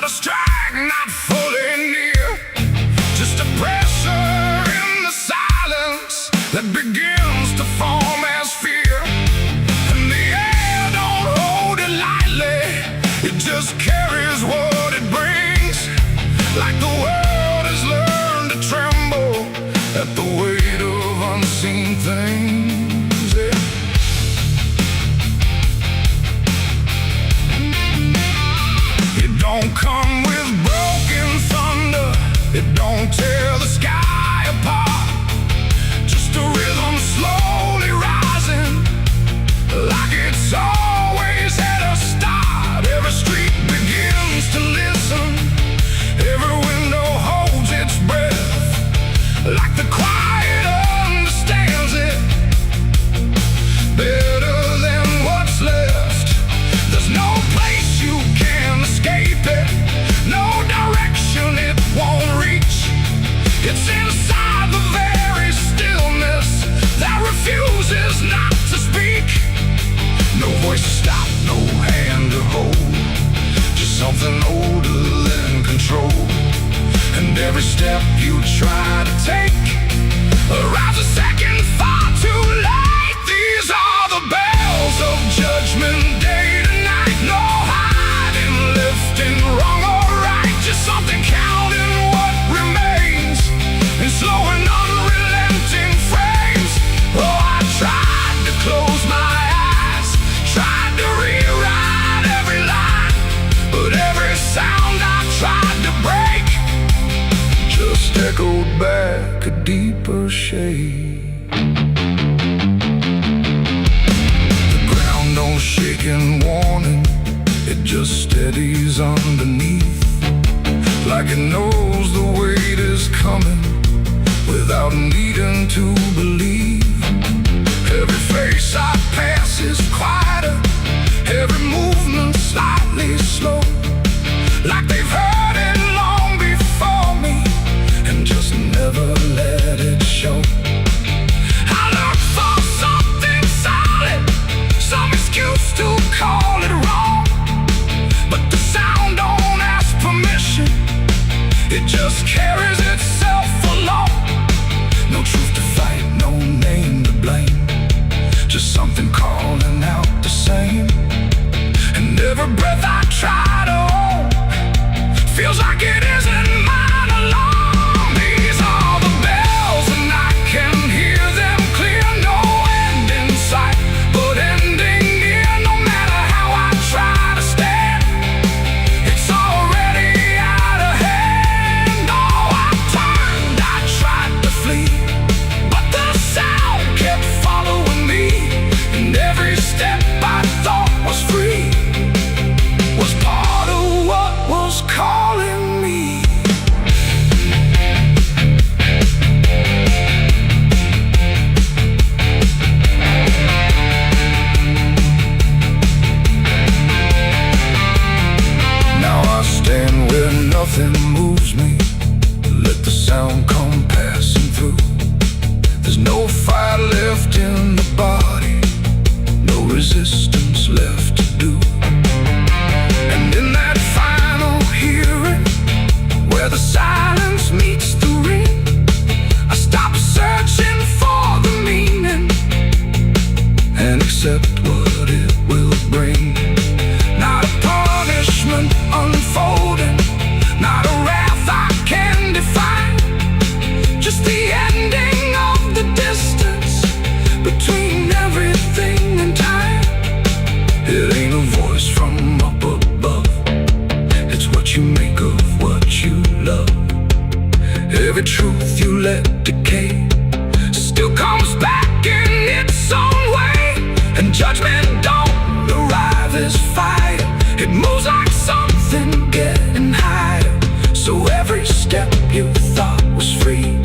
a strike not fully near, just a pressure in the silence that begins to form as fear. And the air don't hold it lightly, it just carries what it brings. Like the world has learned to tremble at the weight of unseen things, yeah. It don't come with broken thunder, it don't tear the sky apart. Just a rhythm slowly rising, like it's always had a start. Every street begins to listen, every window holds its breath, like the quiet understands it better than what's left. There's no place you can escape it, no direction it won't reach. It's inside the very stillness that refuses not to speak. No voice to stop, no hand to hold, just something older than control. And every step you try to take arrives a second far too late. These are the bells of judgment day to night. No hiding, lifting, wrong or right, just something counting what remains in slow and unrelenting frames. Oh, I tried to close my eyes, tried to rewrite every line, but every sound I tried to break just echoed back a deeper shade. The ground don't shake in warning, it just steadies underneath, like it knows the weight is coming without needing to believe. Every face I pass is quieter, every movement slightly slow, like they've heard it long before me and just never let it show. I look for something solid, some excuse to call it wrong, but the sound don't ask permission, it just carries itself along. No truth to fight, no name to blame, just something calling out the same. And every breath I try to hold feels like it isn't mine alone. These are the bells and I can hear them clear. No end in sight, but ending near. No matter how I try to stand, it's already out of hand. Oh, I turned, I tried to flee, but the sound kept following me, and every step I thought was free was part of what was calling me. Now I stand where nothing moves me, let the sound come passing through. There's no fire left in the body, no resistance left to do. And in that final hearing, where the silence meets the ring, I stop searching for the meaning and accept what it will bring. Not a punishment unfolding, not a wrath I can define, just the ending of the distance between everything and time. It ain't a voice from up above, it's what you make of what you love. Every truth you let decay still comes back in its own way, and judgment don't arrive as fire, it moves like something getting higher. So every step you thought was free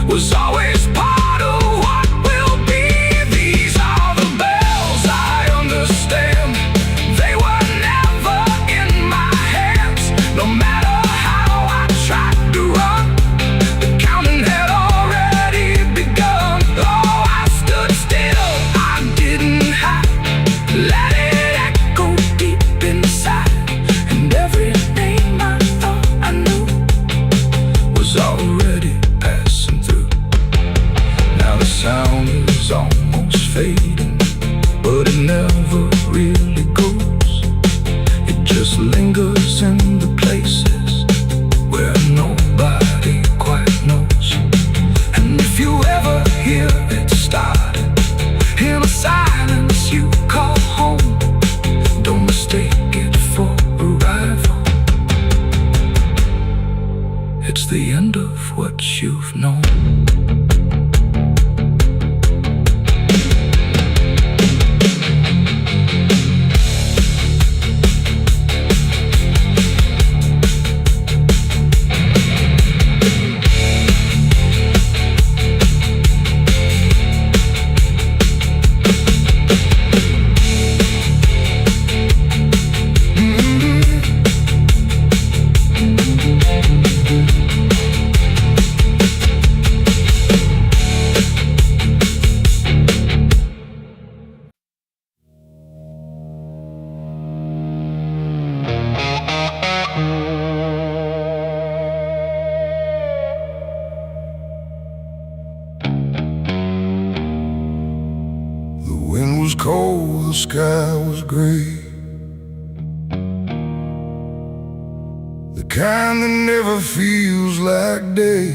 was always part of what will be. These are the bells I understand, they were never in my hands. No matter how I tried to run, the counting had already begun. Oh, I stood still, I didn't hide, sound is almost fading, but it never really goes. It just lingers in the places where nobody quite knows. And if you ever hear it start in a silence you call home, don't mistake it for arrival. It's the end of what you've known. The wind was cold, the sky was gray, the kind that never feels like day.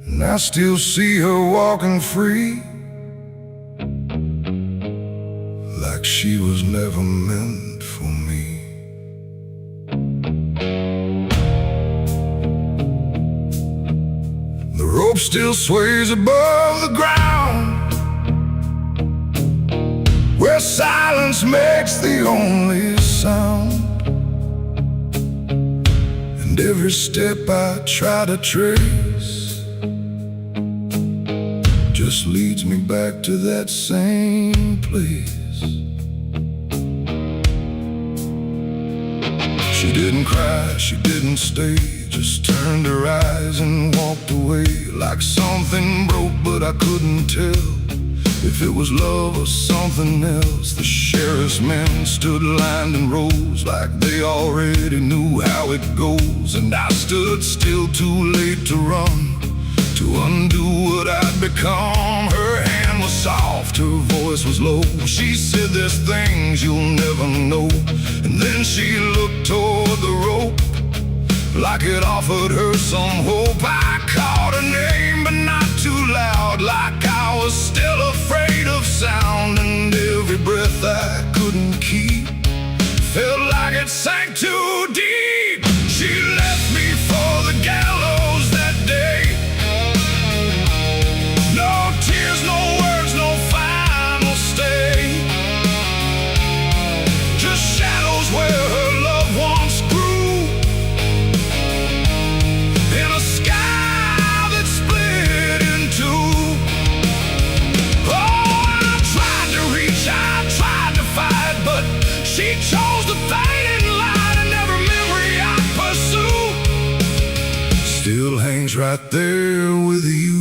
And I still see her walking free, like she was never meant for me. The rope still sways above the ground, where silence makes the only sound. And every step I try to trace just leads me back to that same place. She didn't cry, she didn't stay, just turned her eyes and walked away, like something broke but I couldn't tell if it was love or something else. The sheriff's men stood lined in rows, like they already knew how it goes. And I stood still, too late to run, to undo what I'd become. Her hand was soft, her voice was low. She said, "There's things you'll never know." And then she looked toward the rope, like it offered her some hope. I called her name, but not too loud, like I was still afraid of sound. And every breath I couldn't keep felt like it sank too deep. She left me for the gallows that day. No tears, no words, no final stay, just shadows where her loved ones grew, in a sky that split in two. Oh, I tried to reach, I tried to fight, but she chose the fading light, and every memory I pursue still hangs right there with you.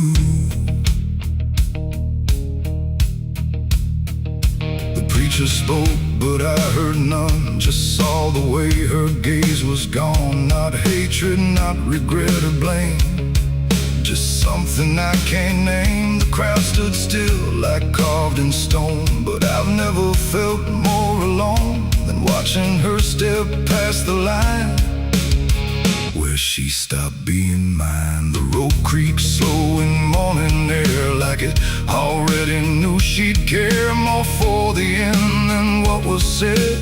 The preacher spoke, but I heard none, just saw the way her gaze was gone. Not hatred, not regret or blame, just something I can't name. The crowd stood still, like carved in stone, but I've never felt more alone than watching her step past the line where she stopped being mine. The rope creaked slow in morning air, like it already knew she'd care more for the end than what was said,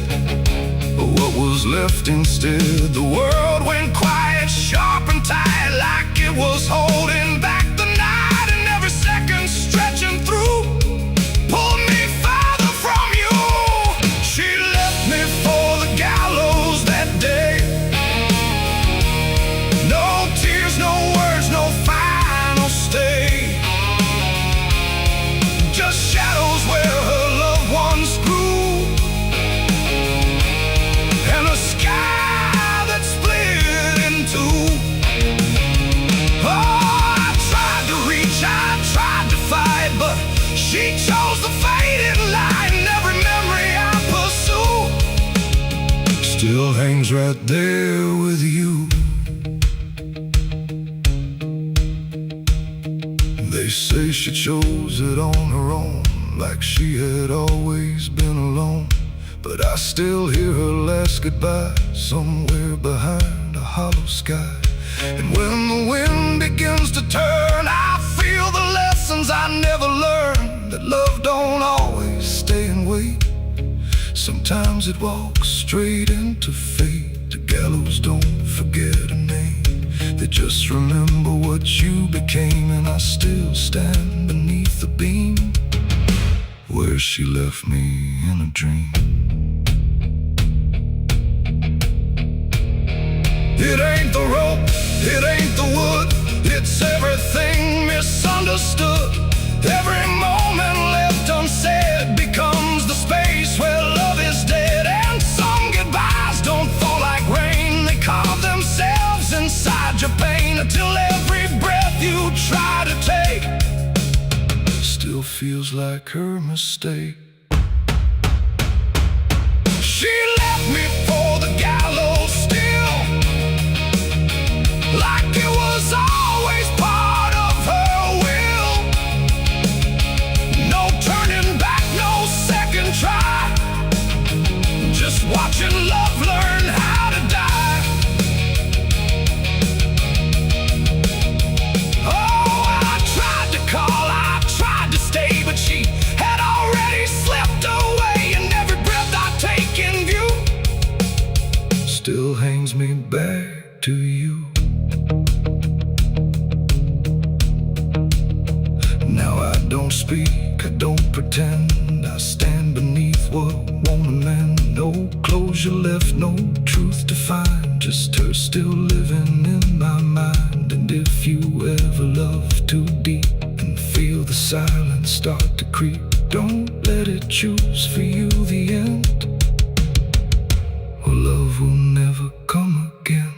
but what was left instead. The world went quiet, sharp and tight, like it was holding back the night, and every second stretching through pulled me farther from you. She left me for the gallows that day. No tears, no words, no final stay, just shadows where her loved ones grew, and a sky that split in two. Oh, I tried to reach, I tried to fight, but she chose the fading light, and every memory I pursue still hangs right there with you. They say she chose it on her own, like she had always been alone. But I still hear her last goodbye somewhere behind a hollow sky. And when the wind begins to turn, I feel the lessons I never learned, that love don't always stay and wait. Sometimes it walks straight into fate. The gallows don't forget a name, they just remember what you became. And I still stand beneath the beam where she left me in a dream. It ain't the rope, it ain't the wood, it's everything misunderstood. Every moment left unsaid becomes the space where love is dead. And some goodbyes don't fall like rain, they carve themselves inside your pain, until every breath you try to take still feels like her mistake. She left me for the gallows still, like it was always part of her will. No turning back, no second try, just watching love learn how to die. Oh, I tried to call, I tried to stay, but she had already slipped away. And every breath I take in view still hangs me back to you. Now I don't speak, I don't pretend, I stand beneath what won't amend. No closure left, no truth to find, just her still living in my mind. And if you ever love too deep and feel the silence start to creep, don't let it choose for you the end, or love will never come again.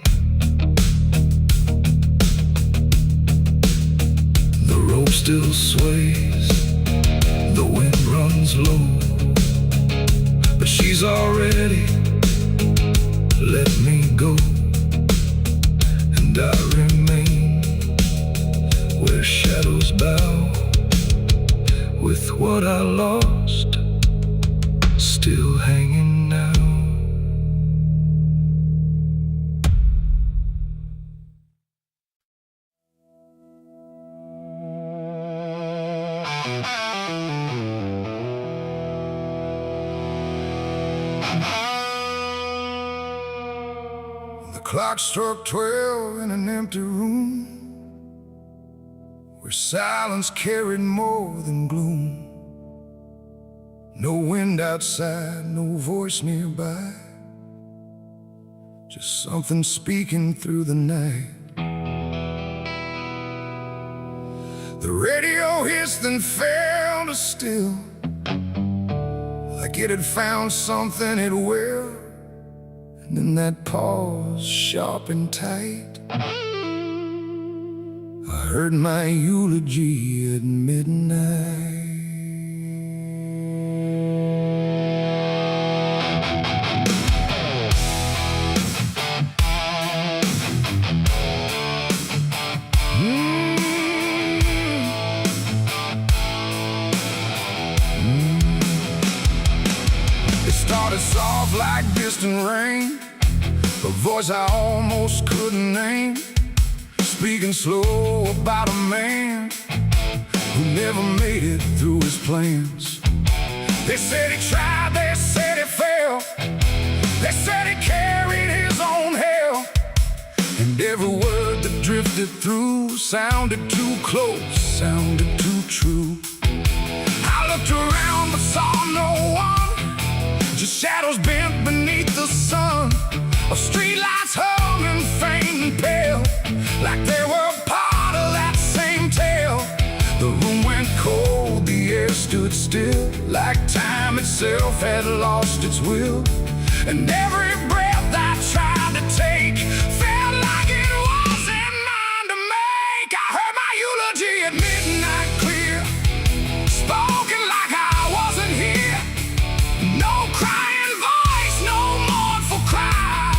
The rope still sways, the wind runs low, but she's already let me go. And I remain where shadows bow, with what I lost still hanging now. The clock struck 12 in an empty room, where silence carried more than gloom. No wind outside, no voice nearby, just something speaking through the night. The radio hissed and fell to still, like it had found something it will. And in that pause, sharp and tight, I heard my eulogy at midnight. It started soft like distant rain, a voice I almost couldn't name, speaking slow about a man who never made it through his plans. They said he tried, they said he failed, they said he carried his own hell. And every word that drifted through sounded too close, sounded too true. I looked around but saw no one, just shadows bent beneath the sun, of streetlights hung and faint and pale, like they were part of that same tale. The room went cold, the air stood still, like time itself had lost its will. And every breath I tried to take felt like it wasn't mine to make. I heard my eulogy at midnight clear, spoken like I wasn't here. No crying voice, no mournful cry,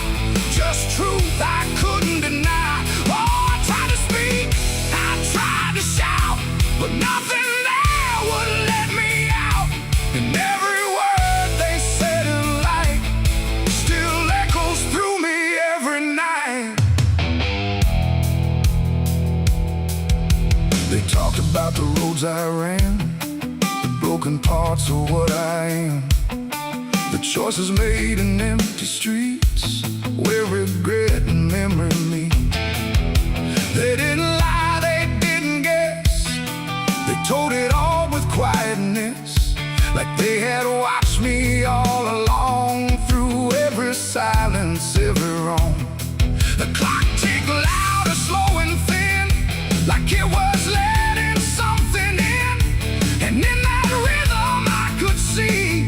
just truth I couldn't deny. Oh, I tried to speak, I tried to shout, They talked about the roads I ran, the broken parts of what I am, the choices made in empty streets where regret and memory meet. They didn't lie, they didn't guess, they told it all with quietness, like they had watched me all along, through every silence, every wrong. The clock ticked louder, slow and thin, like it was letting something in. And in that rhythm I could see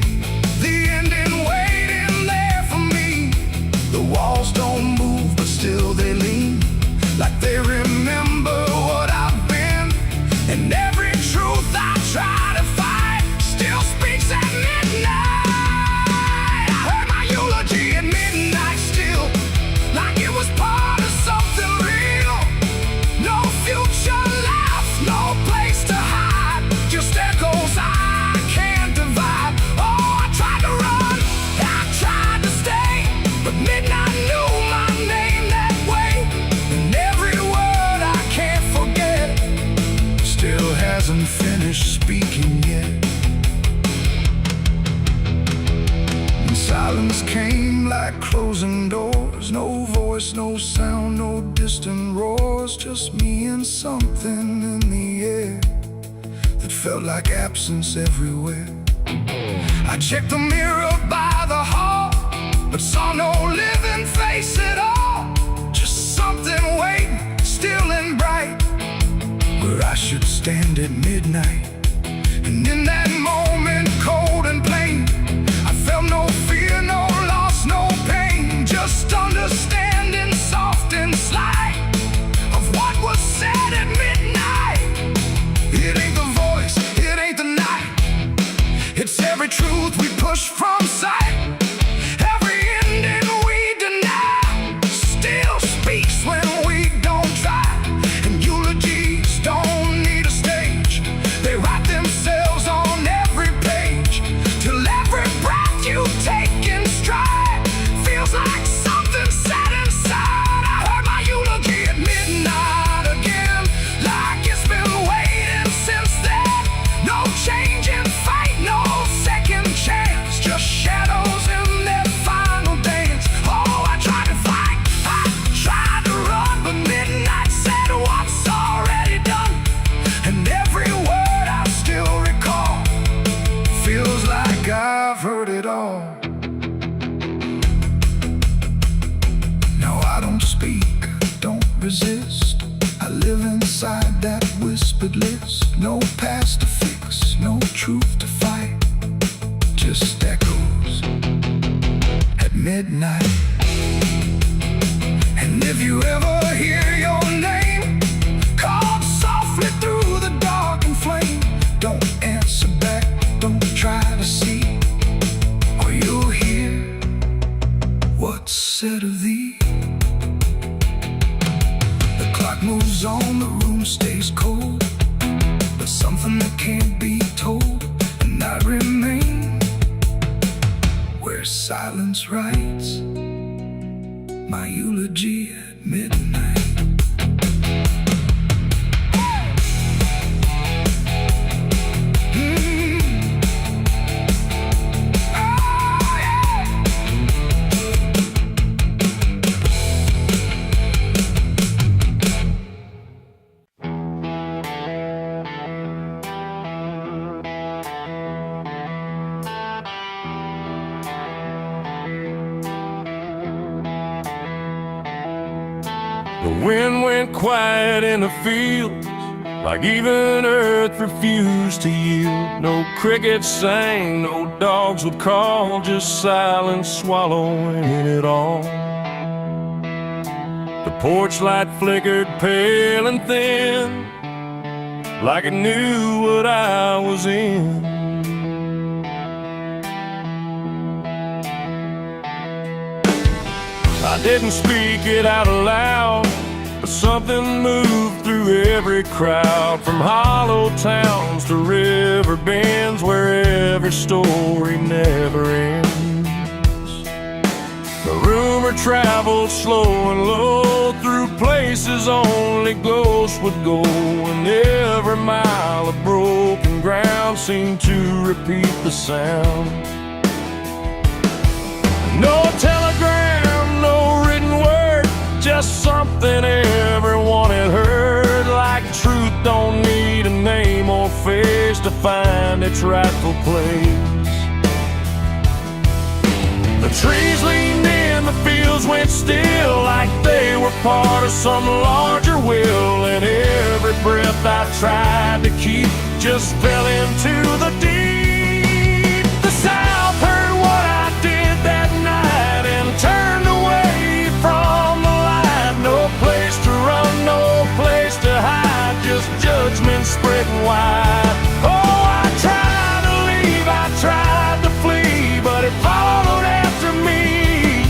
the ending waiting there for me. The walls don't move, but still they lean, like they remember what I've been. And every truth I try to fight still speaks at midnight. I heard my eulogy at midnight still, like it was part of something real. No future left, no place to hide, just echoes I can't divide. Oh, I tried to run, I tried to stay, but midnight knew my name that way. And every word I can't forget still hasn't finished speaking yet. And silence came like closing doors, no voice, no sound, no distant roars, just me and something in the air that felt like absence everywhere. I checked the mirror by the hall, but saw no living face at all, just something waiting, still and bright, where I should stand at midnight. And in that moment, cold and plain, I felt no fear, no loss, no pain, just understanding, soft and slight, of what was said at midnight. It ain't the voice, it ain't the night, it's every truth we push from sight. Every ending we deny still speaks when we don't try. And eulogies don't need a stage, they write themselves on every page, till every breath you take in stride feels like something set inside. I heard my eulogy at midnight again, like it's been waiting since then. No change in fate, no second chance, just shadows in their final dance. Oh, I tried to fight, I tried to run, but midnight said what's already done. And every word I still recall feels like I've heard it all. Now I don't speak, don't resist, I live inside that whispered list. No past to fix, no truth to fight, just echoes at midnight. And if you ever hear your name called softly through the dark and flame, don't answer back, don't try to see, or you'll hear what's said of thee. The clock moves on, the room stays cold, but something that can't be told, and I remain where silence writes my eulogy at midnight. The wind went quiet in the fields, like even earth refused to yield. No crickets sang, no dogs would call, just silence swallowing it all. The porch light flickered pale and thin, like it knew what I was in. I didn't speak it out loud, but something moved through every crowd, from hollow towns to river bends, where every story never ends. The rumor traveled slow and low through places only ghosts would go, and every mile of broken ground seemed to repeat the sound. No telegram, no written word, just something everyone had heard. Like truth don't need a name or face to find its rightful place. The trees leaned in, the fields went still, like they were part of some larger will. And every breath I tried to keep just fell into the deep. The South heard what I did that night and turned away from the light. No place to run, no place to hide, just judgment spreading wide. Oh, I tried to leave, I tried to flee, but it followed after me.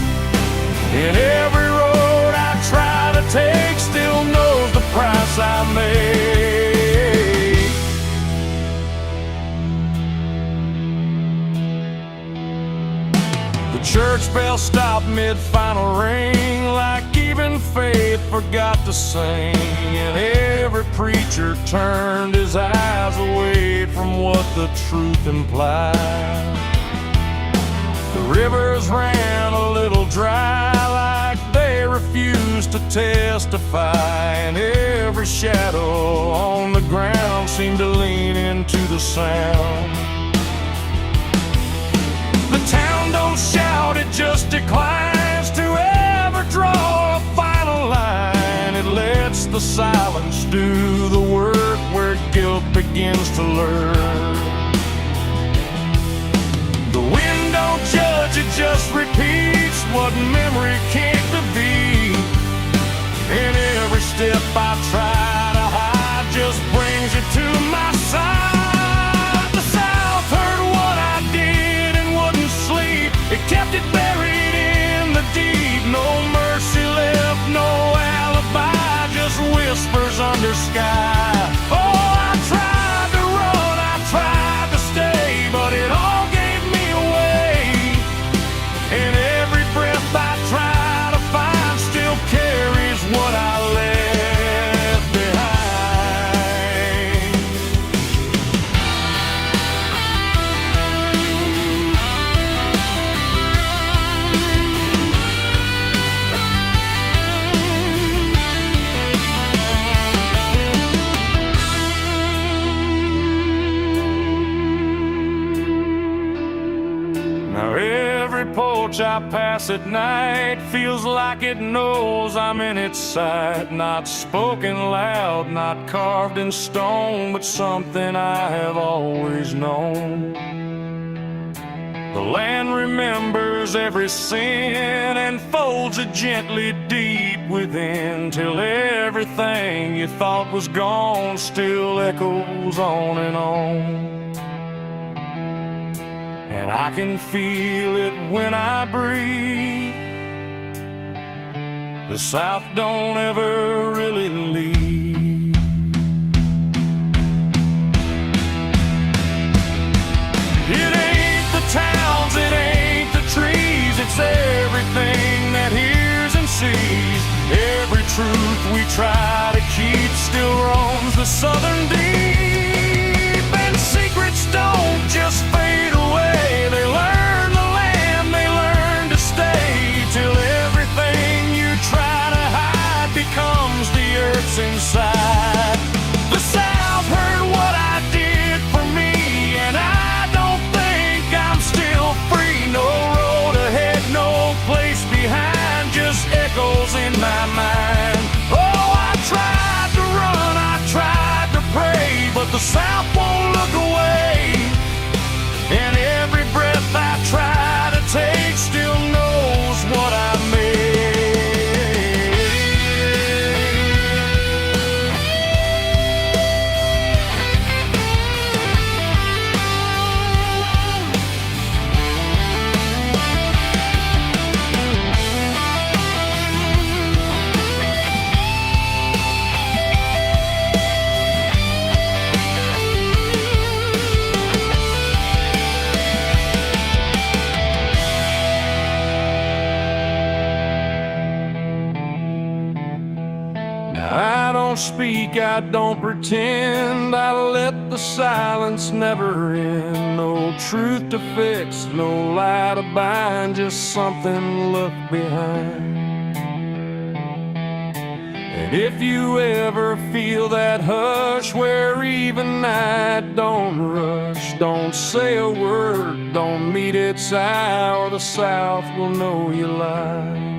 And every road I try to take still knows the price I made. The church bell stopped mid-final ring, like even faith forgot to sing. And every preacher turned his eyes away from what the truth implied. The rivers ran a little dry, like they refused to testify. And every shadow on the ground seemed to lean into the sound. The town don't shout, it just declines to ever draw a final line. It lets the silence do the work where guilt begins to lurk. The wind don't judge, it just repeats what memory can't defeat. And every step I try to hide just brings you to my side. The South heard what I did and wouldn't sleep. It kept it buried in the deep. No mercy left, no alibi, just whispers under sky. Oh, I tried to run, I tried to stay, but it all gave me away. And every breath I try to find still carries what I left behind. Now every porch I pass at night feels like it knows I'm in its sight. Not spoken loud, not carved in stone, but something I have always known. The land remembers every sin and folds it gently deep within, till everything you thought was gone still echoes on and on. And I can feel it when I breathe. The South don't ever really leave. It ain't the towns, it ain't the trees, it's everything that hears and sees. Every truth we try to keep still roams the southern deep. And secrets don't just fade away, they learn the land, they learn to stay, till everything you try to hide becomes the earth's inside. The South heard what I did for me, and I don't think I'm still free. No road ahead, no place behind, just echoes in my mind. Oh, I tried to run, I tried to pray, but the South won't look away. And every breath I try to take still knows what I made. speak, I don't pretend. I let the silence never end. No truth to fix, no lie to bind, just something left behind. And if you ever feel that hush where even night don't rush, don't say a word, don't meet its eye, or the South will know you lie.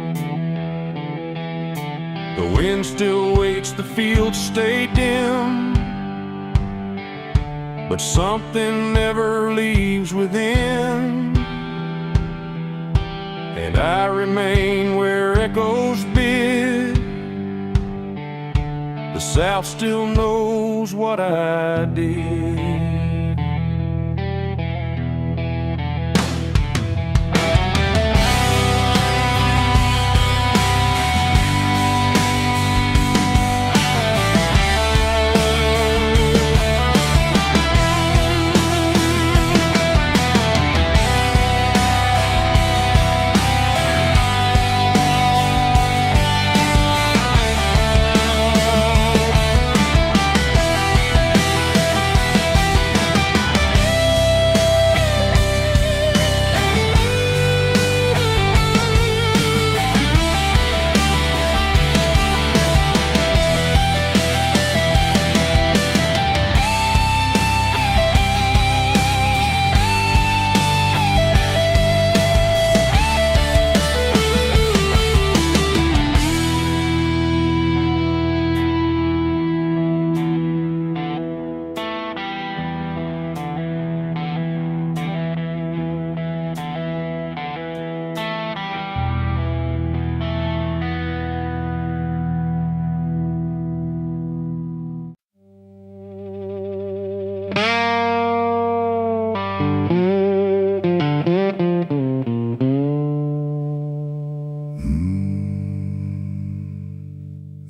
The wind still waits, the fields stay dim, but something never leaves within. And I remain where echoes bid. The South still knows what I did.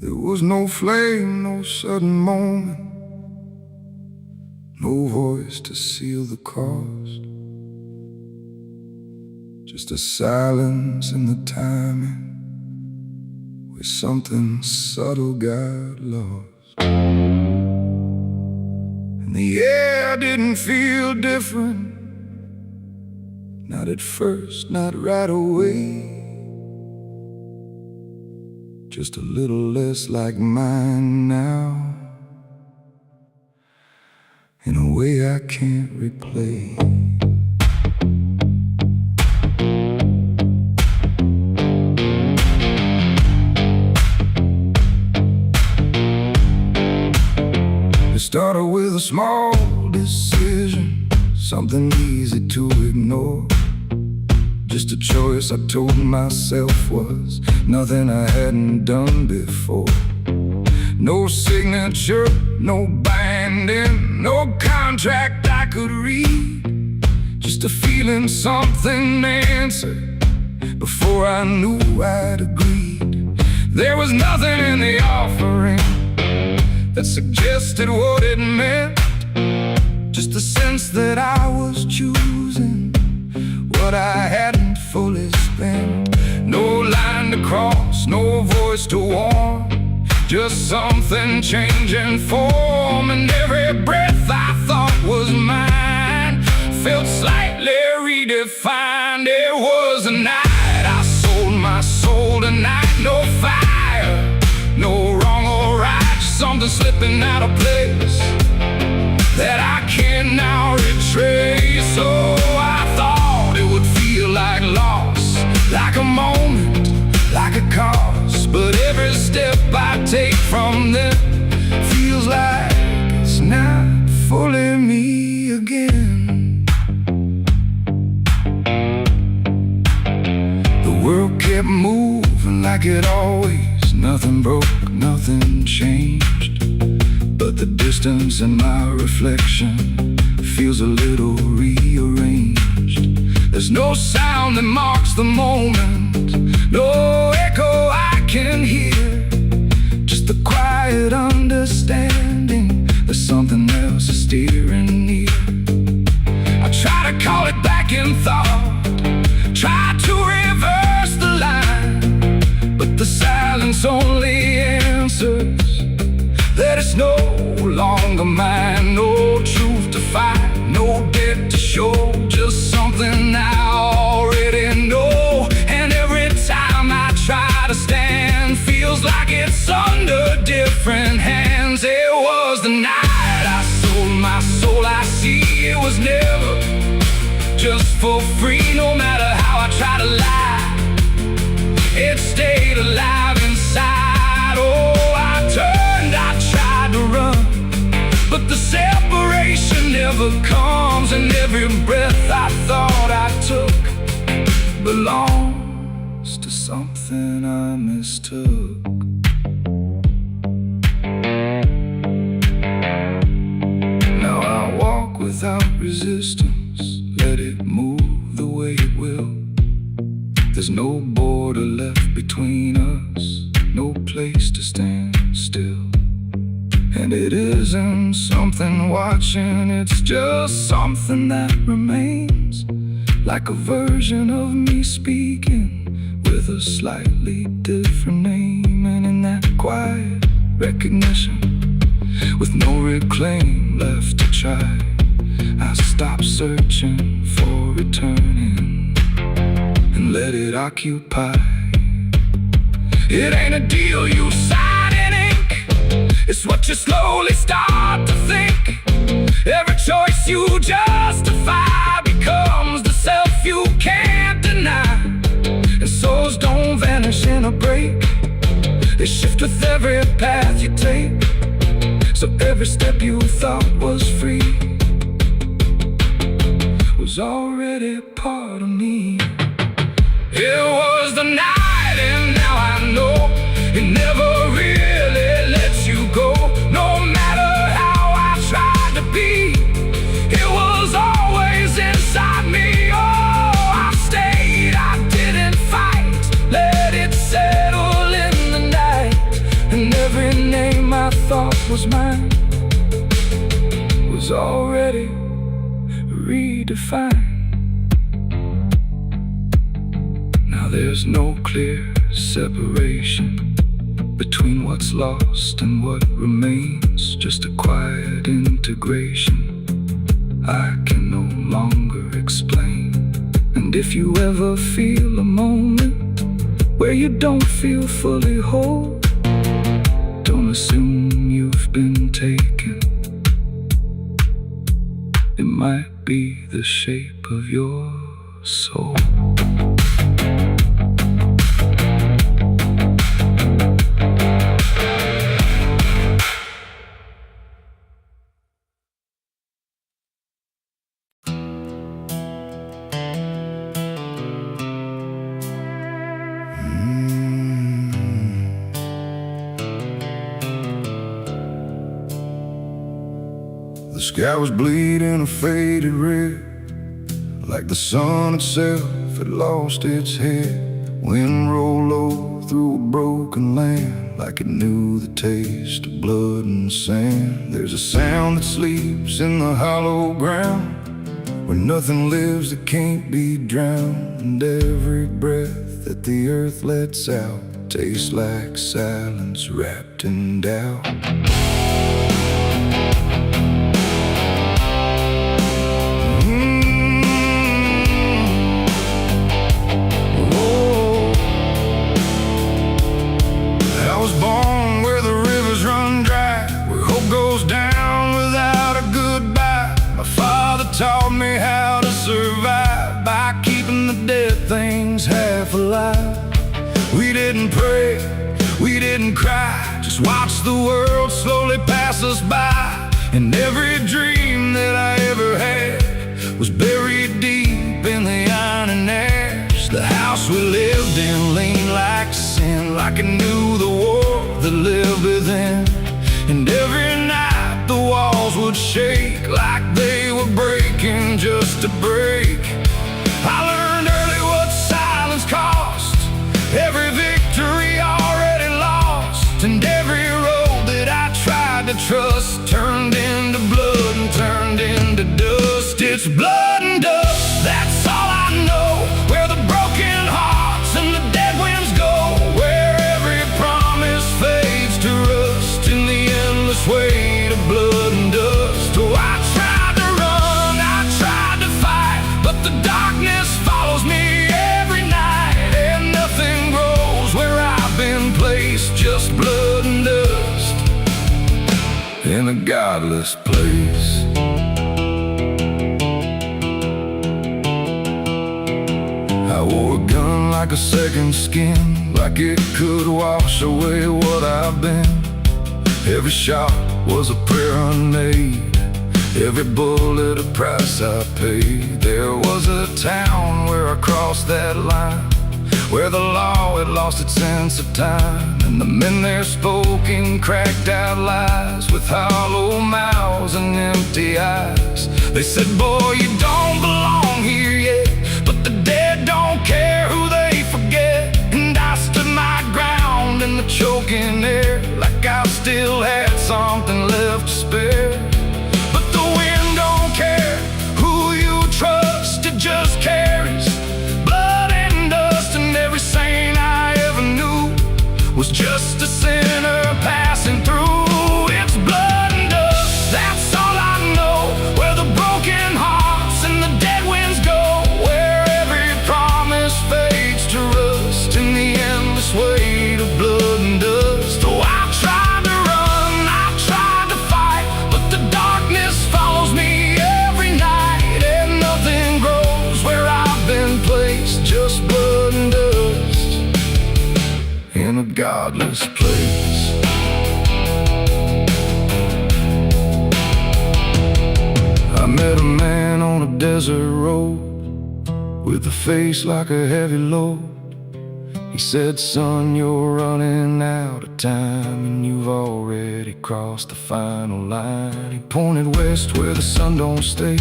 There was no flame, no sudden moment, no voice to seal the cost, just a silence in the timing where something subtle got lost. And the air didn't feel different, not at first, not right away. Just a little less like mine now, in a way I can't replay. It started with a small decision, something easy to ignore. Just a choice I told myself was nothing I hadn't done before. No signature, no binding, no contract I could read. Just a feeling something answered before I knew I'd agreed. There was nothing in the offering that suggested what it meant, just a sense that I was choosing what I hadn't fully spent. No line to cross, no voice to warn, just something changing form. And every breath I thought was mine felt slightly redefined. It was a night I sold my soul tonight. No fire, no wrong or right, just something slipping out of place that I can now retrace. So I thought it would feel like loss, like a moment, like a cause. But every step I take from them feels like it's not fully me again. The world kept moving like it always, nothing broke, nothing changed. But the distance in my reflection feels a little rearranged. There's no sound that marks the moment, no echo I can hear, just the quiet understanding that something else is steering near. I try to call it back in thought, try to reverse the line, but the silence only answers longer mine. No truth to fight, no debt to show, just something I already know. And every time I try to stand, feels like it's under different hands. It was the night I sold my soul. I see it was never just for free. No matter how I try to lie, it stayed alive inside. Oh, I turned, I tried to run, but the separation never comes. And every breath I thought I took belongs to something I mistook. Now I walk without resistance, let it move the way it will. There's no border left between us, no place to stand still. And it isn't something watching, it's just something that remains, like a version of me speaking with a slightly different name. And in that quiet recognition, with no reclaim left to try, I stop searching for returning and let it occupy. It ain't a deal you sign in ink, it's what you slowly start to think. Every choice you justify becomes the self you can't deny. And souls don't vanish in a break, they shift with every path you take. So every step you thought was free was already part of me. It was the night, and now I know it never really lets you go. No matter how I tried to be, it was always inside me. Oh, I stayed, I didn't fight, let it settle in the night. And every name I thought was mine was already redefined. Now there's no clear separation between what's lost and what remains, just a quiet integration I can no longer explain. And if you ever feel a moment where you don't feel fully whole, don't assume you've been taken. It might be the shape of your soul. The sky was bleeding a faded red, like the sun itself had lost its head. Wind rolled low through a broken land, like it knew the taste of blood and sand. There's a sound that sleeps in the hollow ground, where nothing lives that can't be drowned. And every breath that the earth lets out tastes like silence wrapped in doubt. Taught me how to survive by keeping the dead things half alive. We didn't pray, we didn't cry, just watch the world slowly pass us by. And every dream that I ever had was buried deep in the iron and ash. The house we lived in leaned like sin, like it knew the war that lived within. And every night the walls would shake like they were breaking just to break. I learned early what silence cost, every victory already lost. And every road that I tried to trust turned into blood and place. I wore a gun like a second skin, like it could wash away what I've been. Every shot was a prayer unmade, every bullet a price I paid. There was a town where I crossed that line, where the law had lost its sense of time, and the men there spoke in cracked out lies, with hollow mouths and empty eyes. They said, boy, you don't belong here yet, but the dead don't care who they forget. And I stood my ground in the choking air, like I still had something left to spare. But the wind don't care who you trust, it just carries blood and dust. And every saint I ever knew was just a sinner passing through. It's blood and dust, that's all I know. Where the broken hearts and the dead winds go, where every promise fades to rust in the endless weight of blood and dust. Oh, I tried to run, I tried to fight, but the darkness follows me every night, and nothing grows where I've been placed, just blood and dust in a godless place. I met a man on a desert road, with a face like a heavy load. He said, son, you're running out of time, and you've already crossed the final line. He pointed west where the sun don't stay,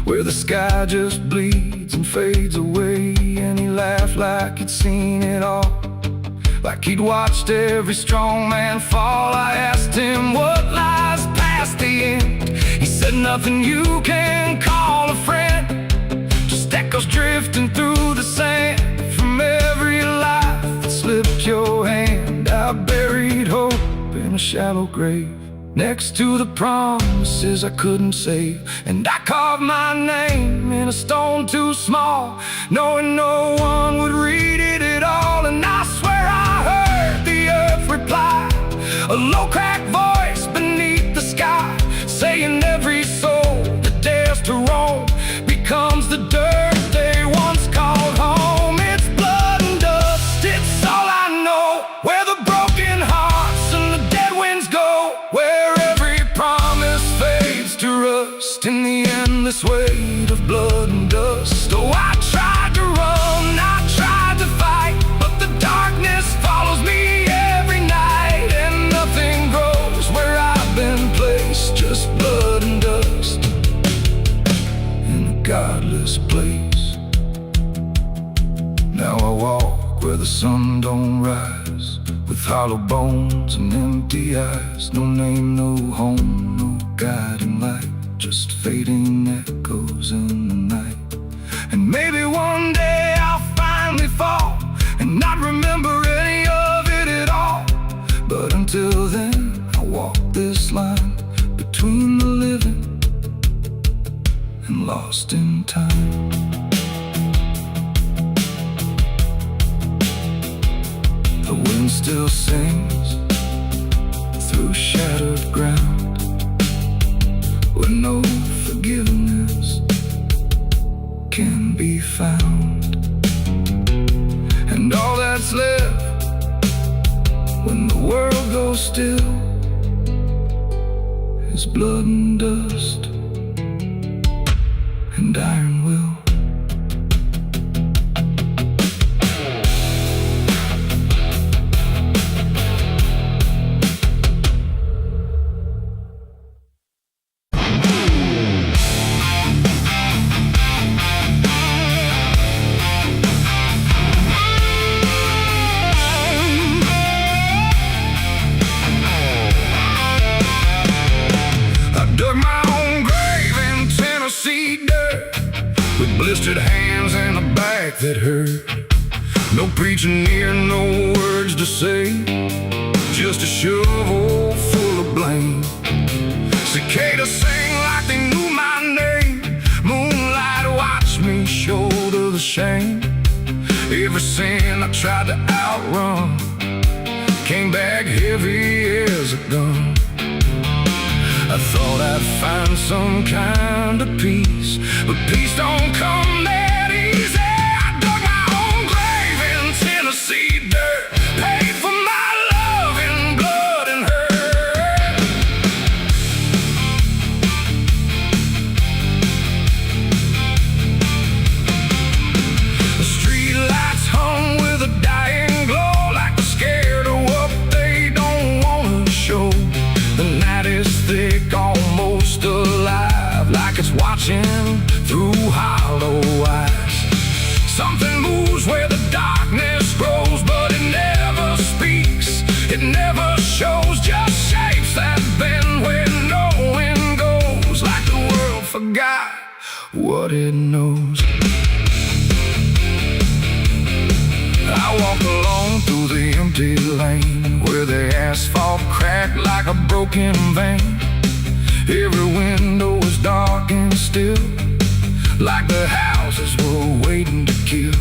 where the sky just bleeds and fades away. And he laughed like he'd seen it all, like he'd watched every strong man fall. I asked him what lies past the end. He said, nothing you can call a friend, just echoes drifting through the sand from every life that slipped your hand. I buried hope in a shallow grave, next to the promises I couldn't save. And I carved my name in a stone too small, knowing no one would read it at all. And I swear I heard the earth reply, a low cracked voice beneath the sky, saying every soul that dares to roam becomes the dirt they once called home. It's blood and dust, it's all I know. Where the broken hearts and the dead winds go, where every promise fades to rust in the endless weight of blood and dust. Oh, I tried to run, I tried to fight, but the darkness follows me every night, and nothing grows where I've been placed, just blood and dust in a godless place. Now I walk where the sun don't rise, with hollow bones and empty eyes. No name, no home, no guiding light, just fading echoes in the night. And maybe one day I'll finally fall and not remember any of it at all. But until then, I walk this line between the living and lost in time. The wind still sings through shattered ground, where no forgiveness can be found. And all that's left when the world goes still is blood and dust and iron will. Blistered hands and a back that hurt. No preaching near, no words to say, just a shovel full of blame. Cicadas sing like they knew my name. Moonlight watched me shoulder the shame. Every sin I tried to outrun came back heavy as a gun. I thought I'd find some kind of peace, but peace don't come that easy. I dug my own grave in Tennessee dirt, paid for my love in blood and hurt. The street lights hung with a dying glow, like they're scared of what they don't want to show. The night is thick, almost alive, like it's watching through hollow eyes. Something moves where the darkness grows, but it never speaks, it never shows, just shapes that bend where no wind goes, like the world forgot what it knows. I walk along through the empty lane, where the asphalt cracked like a broken vein. Every window was dark and still, like the houses were waiting to kill.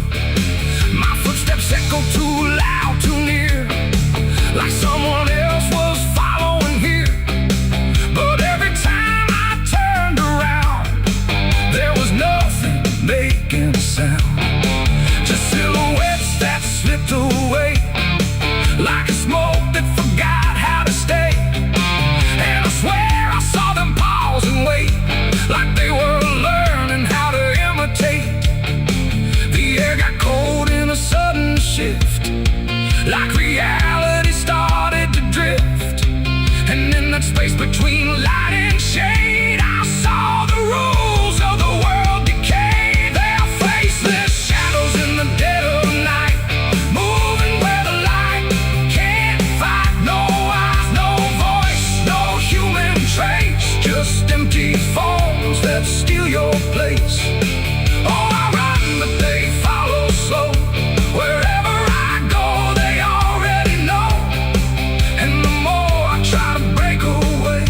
My footsteps echo too loud, too near, like someone else was following here. But every time I turned around, there was nothing making a sound, just silhouettes that slipped away, like a smoke that forgot how to stay. And I swear I saw them pause and wait, like they were learning how to imitate. The air got cold in a sudden shift, like reality started to drift. And in that space between light and shade, I saw the rules of the world decay. They are faceless shadows in the dead of night, moving where the light can't fight. No eyes, no voice, no human trace, just empty forms that steal your place. Oh, I run, but they follow slow. Wherever I go, they already know. And the more I try to break away,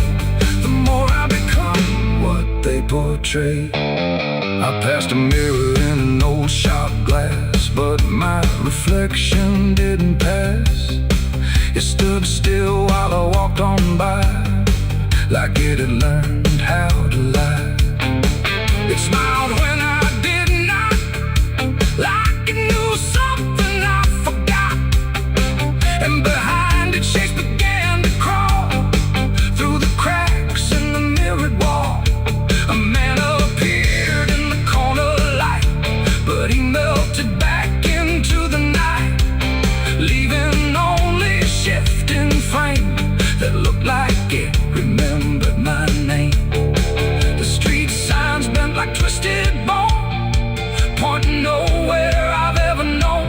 the more I become what they portray. I passed a mirror in an old shot glass, but my reflection didn't pass. It stood still while I walked on by, like it had learned how to lie. It smiled when I did not, like it knew something I forgot. And behind it, shapes began to crawl through the cracks in the mirrored wall. A man appeared in the corner light, but he melted back into the night, leaving only a shifting frame that looked like it remembered my name. The street signs bent like twisted bone, pointing nowhere I've ever known.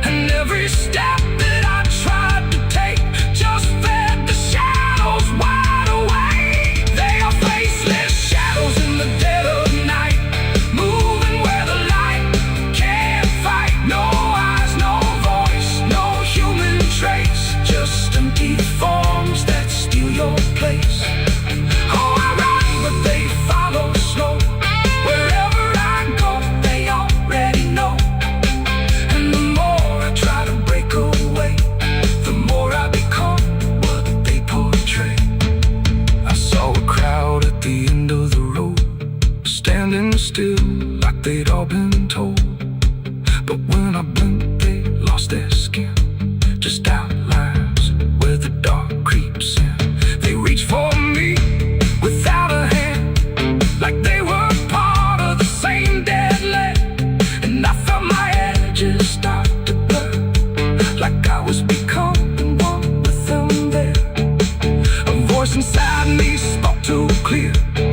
And every step that I tried to take just fed the shadows wide awake. They are faceless shadows in the dead of night, moving where the light can't fight. No eyes, no voice, no human trace, just empty forms that steal your place. Oh, I run, but they follow slow. Wherever I go, they already know. And the more I try to break away, the more I become what they portray. I saw a crowd at the end of the road, standing still like they'd all been told. But when I blinked, they lost their skin, just outlines where the dark creeps in. They reach for me without a hand, like they were part of the same deadly. And I felt my edges start to blur, like I was becoming one with them there. A voice inside me spoke too clear,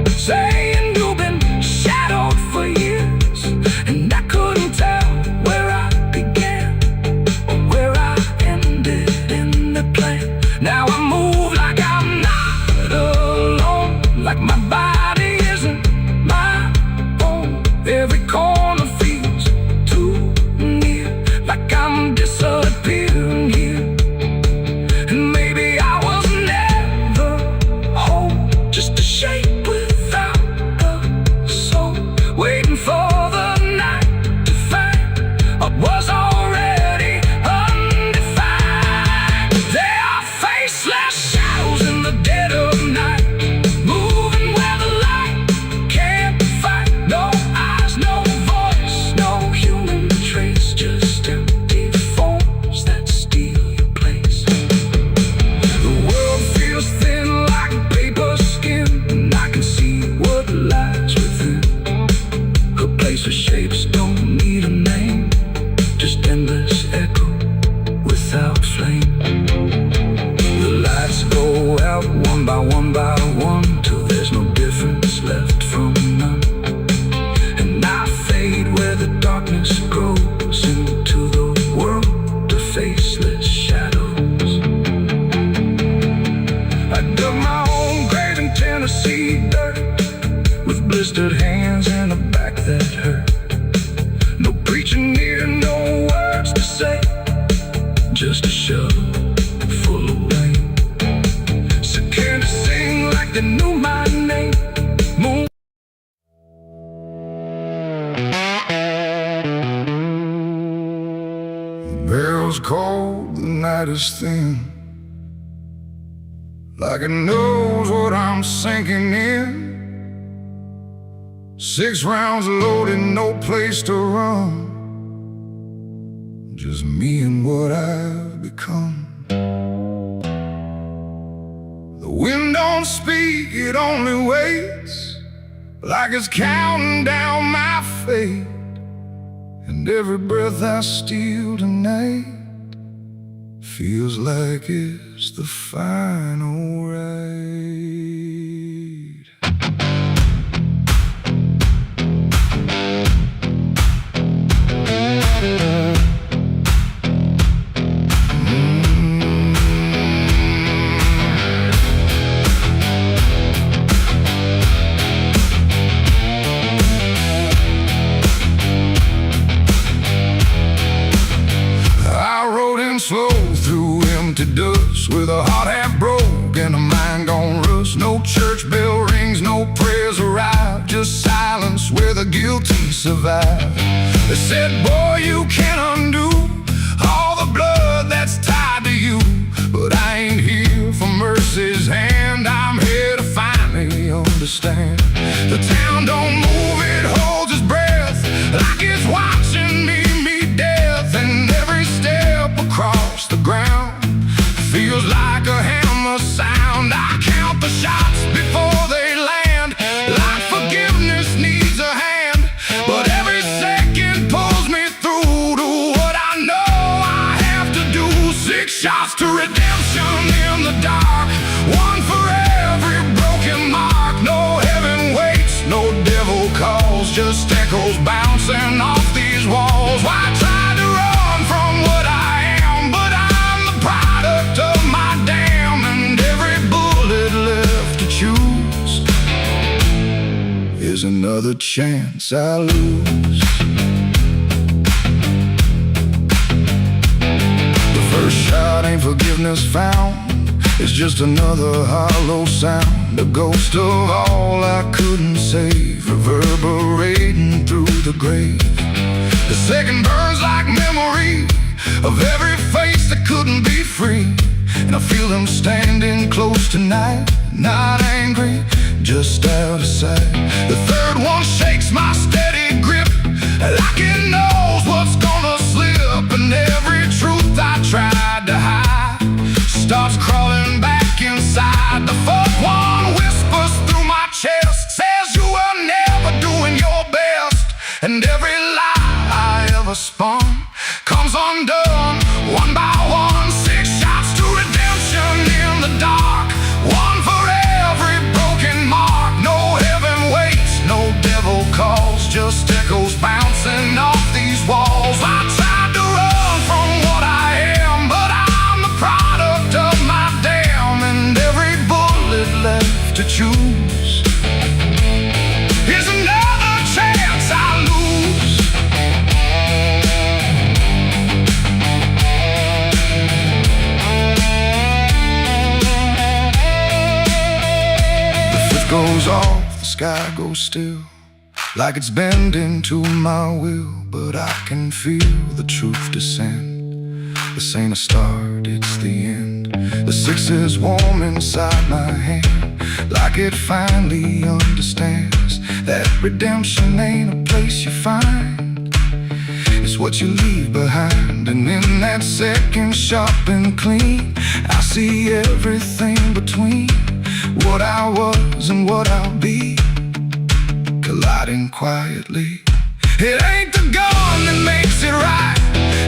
saying you've been shadowed for years. And I couldn't tell where I began or where I ended in the plan. Now I move like I'm not alone, like my body isn't my own. Every corner feels too near, like I'm disappearing here. And maybe I was never whole, just a shape without a soul, waiting for the night to find what was already undefined. They are faceless shadows in the dead of night, dirt, with blistered hands and a back that hurt. No preaching here, no words to say, just a shovel full of rain. So can't sing like they knew my name. Moon. The barrel's cold, the night is thin, like it knows what I'm sinking in. 6 rounds loaded, no place to run, just me and what I've become. The wind don't speak, it only waits, like it's counting down my fate. And every breath I steal tonight feels like it's the final ride. Slow through empty dust, with a heart half broke and a mind gone rust. No church bell rings, no prayers arrive, just silence where the guilty survive. They said, boy, you can't undo all the blood that's tied to you. But I ain't here for mercy's hand, I'm here to finally understand. The town don't move, it holds its breath, like it's watching me meet death. And every step across the ground feels like a hammer sound. I count the shots before they land, like forgiveness needs a hand. But every second pulls me through to what I know I have to do. 6 shots to redemption in the dark, one for every broken mark. No heaven waits, no devil calls, just echoes bouncing off these walls. Why try to run from what I am? But I'm the product of my damn, and every bullet left to choose is another chance I lose. The first shot ain't forgiveness found, it's just another hollow sound, a ghost of all I couldn't save, reverberating through the grave. The second burns like memory of every face that couldn't be free, and I feel them standing close tonight, not angry, just out of sight. The third one shakes my steady grip, like it knows what's gonna slip, and every truth I tried to hide starts crawling back inside. The fourth one whispers through my chest, says you were never doing your best, and every lie I ever spun comes undone one by one. 6 shots to redemption in the dark, one for every broken mark. No heaven waits, no devil calls, just echoes bouncing off these walls. I tried to run from what I am, but I'm the product of my damn, and every bullet left to choose is another chance I lose. The fifth goes off, the sky goes still, like it's bending to my will, but I can feel the truth descend. This ain't a start, it's the end. The 6 is warm inside my hand, like it finally understands that redemption ain't a place you find, it's what you leave behind. And in that second sharp and clean, I see everything between what I was and what I'll be, colliding quietly. It ain't the gun that makes it right,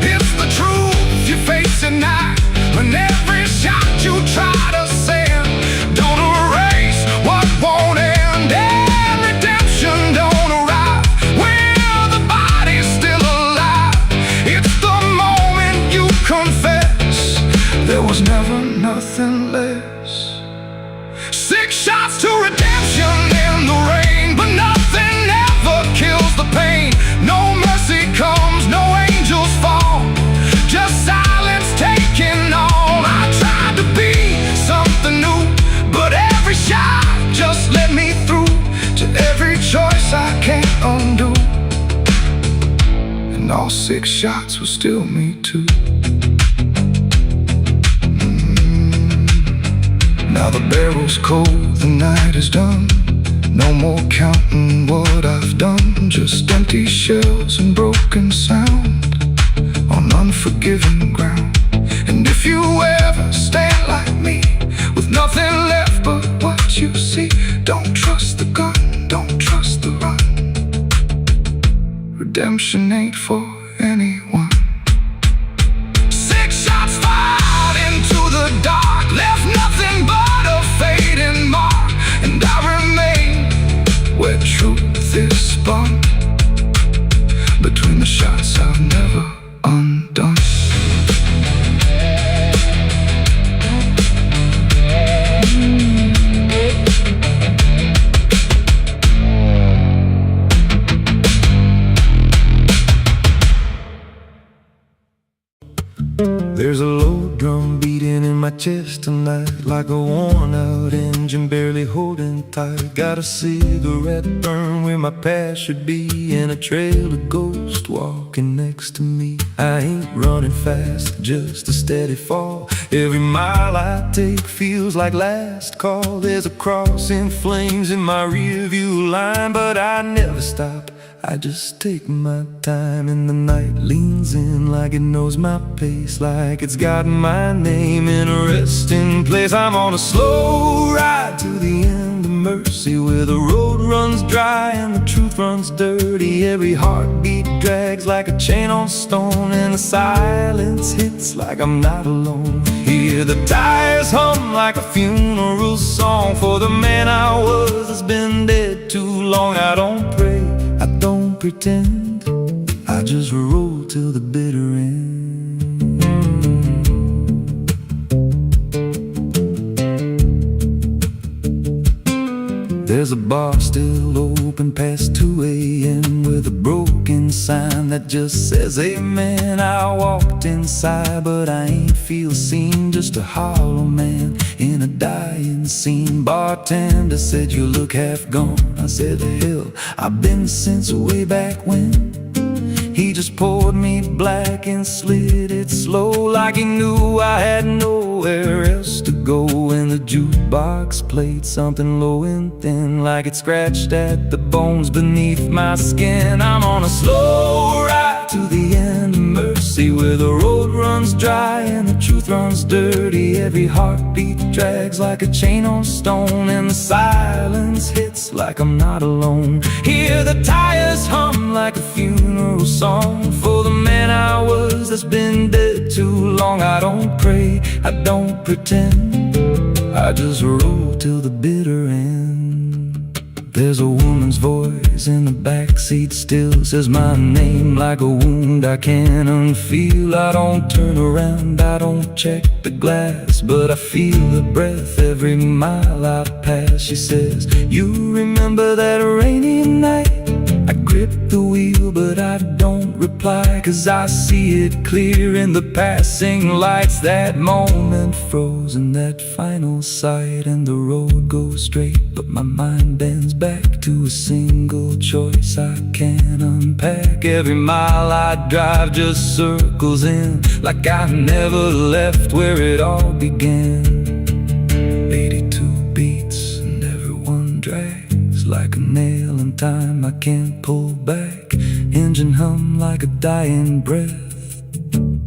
it's the truth you face at night. When every shot you try to send don't erase what won't end, and redemption don't arrive when the body's still alive. It's the moment you confess there was never nothing less. 6 shots to redemption. and all 6 shots will still me too. Now the barrel's cold, the night is done. No more counting what I've done. Just empty shells and broken sound on unforgiving ground. And if you ever stand like me, with nothing left but what you see, don't trust the gun, don't trust the run. Redemption ain't for anyone. 6 shots fired into the dark, left nothing but a fading mark. And I remain where truth is spun, between the shots I've never undone. There's a low drum beating in my chest tonight, like a worn out engine barely holding tight. Got a cigarette burn where my past should be, and a trail of ghosts walking next to me. I ain't running fast, just a steady fall. Every mile I take feels like last call. There's a cross in flames in my rearview line, but I never stop, I just take my time. And the night leans in like it knows my pace, like it's got my name in a resting place. I'm on a slow ride to the end of mercy, where the road runs dry and the truth runs dirty. Every heartbeat drags like a chain on stone, and the silence hits like I'm not alone. Hear the tires hum like a funeral song for the man I was that's been dead too long. I don't pray, I don't pretend, I just roll till the bitter end. There's a bar still open past 2 a.m. with a broken sign that just says amen. I walked inside but I ain't feel seen, just a hollow man in a dying scene. Bartender said you look half gone. I said the hell, I've been since way back when. He just poured me black and slid it slow, like he knew I had nowhere else to go. And the jukebox played something low and thin, like it scratched at the bones beneath my skin. I'm on a slow ride to the end of mercy, where the road runs dry and the truth runs dirty. Every heartbeat drags like a chain on stone, and the silence hits like I'm not alone. Hear the tires hum like a funeral song for the man I was that's been dead too long. I don't pray, I don't pretend, I just roll till the bitter end. There's a woman's voice in the backseat still, says my name like a wound I can't unfeel. I don't turn around, I don't check the glass, but I feel her breath every mile I pass. She says, you remember that rainy night? I grip the wheel but I don't reply, 'cause I see it clear in the passing lights. That moment frozen, that final sight, and the road goes straight but my mind bends back to a single choice I can't unpack. Every mile I drive just circles in, like I never left where it all began. 82 beats and everyone drags like a nail in time I can't pull back. Engine hum like a dying breath,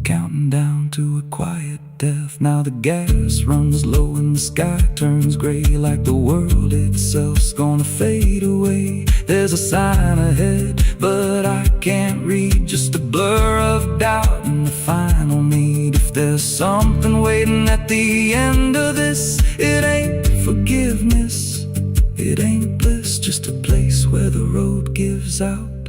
counting down to a quiet death. Now the gas runs low and the sky turns gray, like the world itself's gonna fade away. There's a sign ahead but I can't read, just a blur of doubt and the final need. If there's something waiting at the end of this, it ain't forgiveness, it ain't bliss, just a place where the road gives out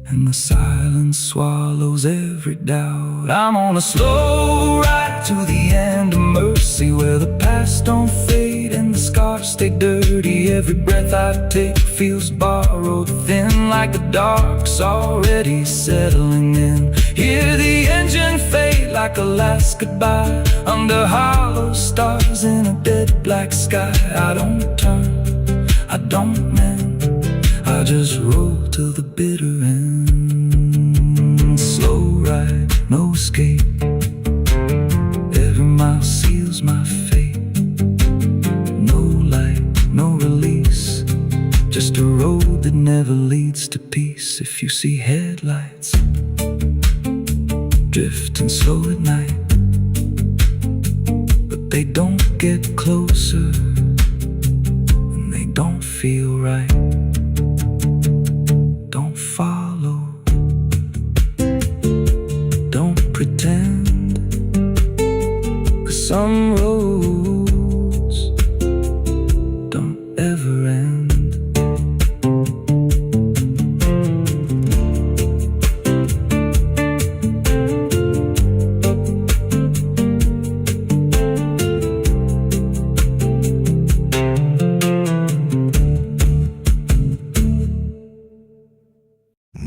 and the silence swallows every doubt. I'm on a slow ride to the end of mercy, where the past don't fade and the scars stay dirty. Every breath I take feels borrowed thin, like the dark's already settling in. Hear the engine fade like a last goodbye, under hollow stars in a dead black sky. I don't turn, I don't mend, I just roll till the bitter end. ride, no escape. Every mile seals my fate. No light, no release, just a road that never leads to peace. If you see headlights drifting slow at night, but they don't get closer and they don't feel right, don't follow, don't pretend, 'cause some roads don't ever end.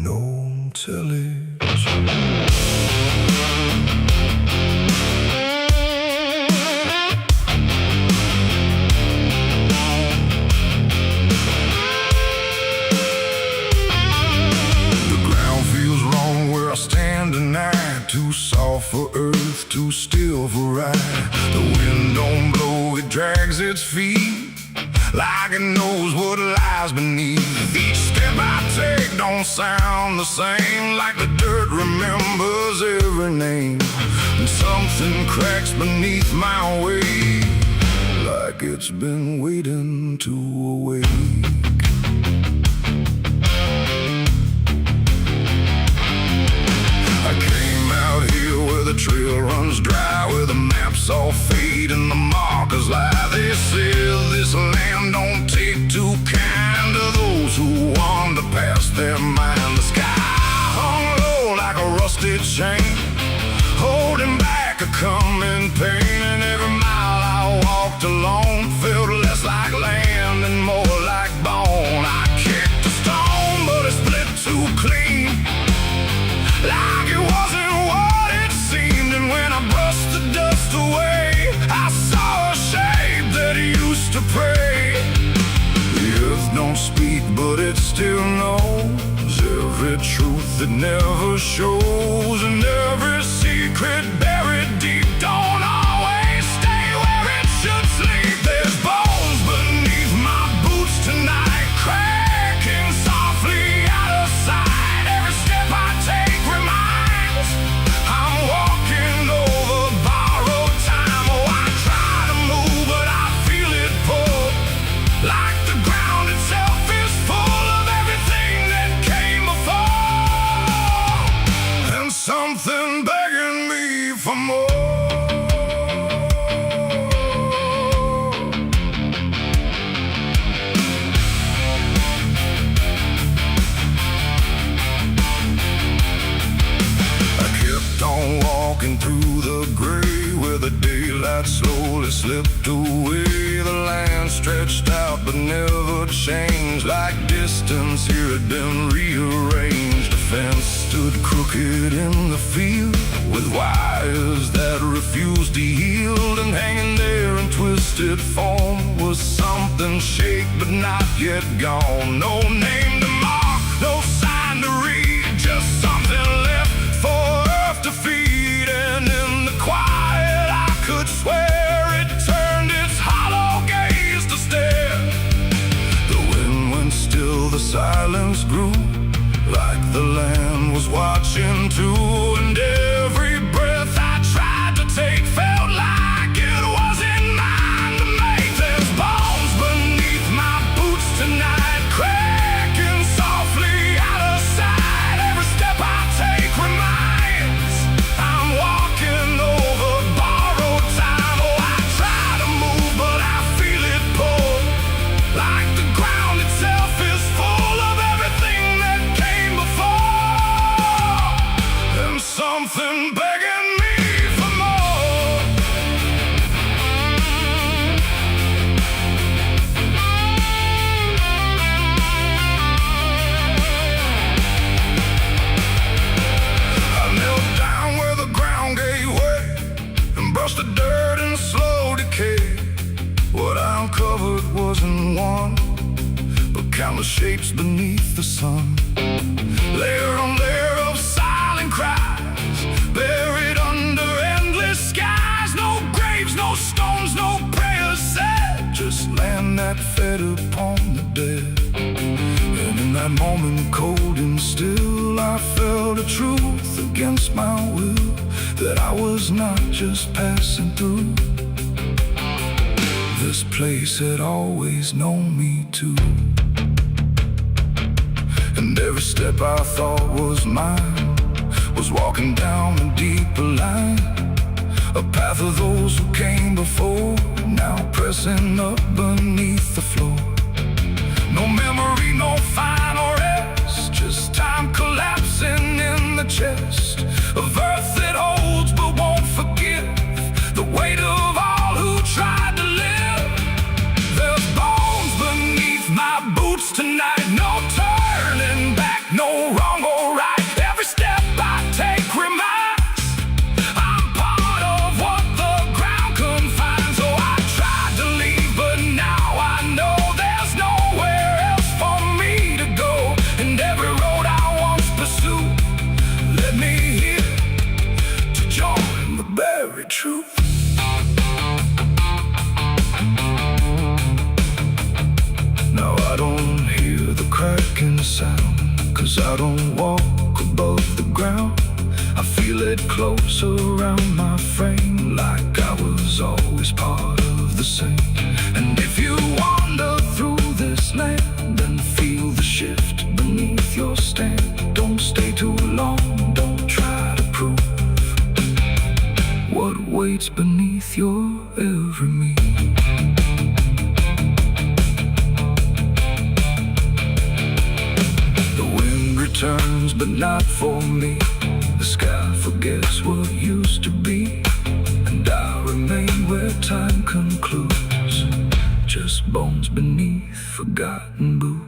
No television. Too soft for earth, too still for ride. The wind don't blow, it drags its feet like it knows what lies beneath. Each step I take don't sound the same, like the dirt remembers every name. And something cracks beneath my weight, like it's been waiting to awake. The trail runs dry, where the maps all fade and the markers lie. They said this land don't take too kind to those who wander past their mind. The sky hung low like a rusted chain, holding back a coming pain. And every mile I walked alone felt less like land and more like bone. I kicked a stone, but it split too clean, like it wasn't what it seemed. And when I brushed the dust away, I saw a shape that used to pray. The earth don't speak, but it still knows every truth that never shows. And every secret buried deep don't always stay where it should sleep. There's bones beneath my boots tonight, cracking softly out of sight. Every step I take reminds I'm walking over borrowed time. Oh, I try to move, but I feel it pull, like the ground itself is full of everything that came before, and something begging me for more. Walking through the gray, where the daylight slowly slipped away. The land stretched out but never changed, like distance here had been rearranged. A fence stood crooked in the field, with wires that refused to yield. And hanging there in twisted form was something shaped but not yet gone. No name to mark, no sign to read, just something left for earth to feed. And in the quiet I could swear it turned its hollow gaze to stare. The wind went still, the silence grew, like the land was watching too. And every breath I tried to take felt like it wasn't mine to make. There's bones beneath my boots tonight, cracking softly out of sight. Every step I take reminds I'm walking over borrowed time. Oh, I try to move, but I feel it pull, like the ground itself is full of everything that came before, and something begging me for more. I knelt down where the ground gave way and brushed the dirt in slow decay. What I uncovered wasn't one, but countless shapes beneath the sun. Layer on layer of silent cries, tread upon the dead. And in that moment, cold and still, I felt a truth against my will, that I was not just passing through. This place had always known me too. And every step I thought was mine was walking down a deeper line, a path of those who came before, now pressing up beneath the floor. No memory, no final rest, just time collapsing in the chest of earth that holds but won't forgive the weight of all who tried to live. There's bones beneath my boots tonight, no turning back, no wrong or right. Every step I take reminds I'm part of what the ground confines. Oh, I tried to leave, but now I know there's nowhere else for me to go. And every road I once pursued led me here to join the buried truth. Now I don't hear the cracking sound, 'cause I don't walk above the ground. I feel it close around my frame, like I was always part of the same. And if you wander through this land and feel the shift beneath your stand, don't stay too long, don't try to prove what waits beneath your every meal. Turns, but not for me. The sky forgets what used to be, and I remain where time concludes, just bones beneath forgotten boots.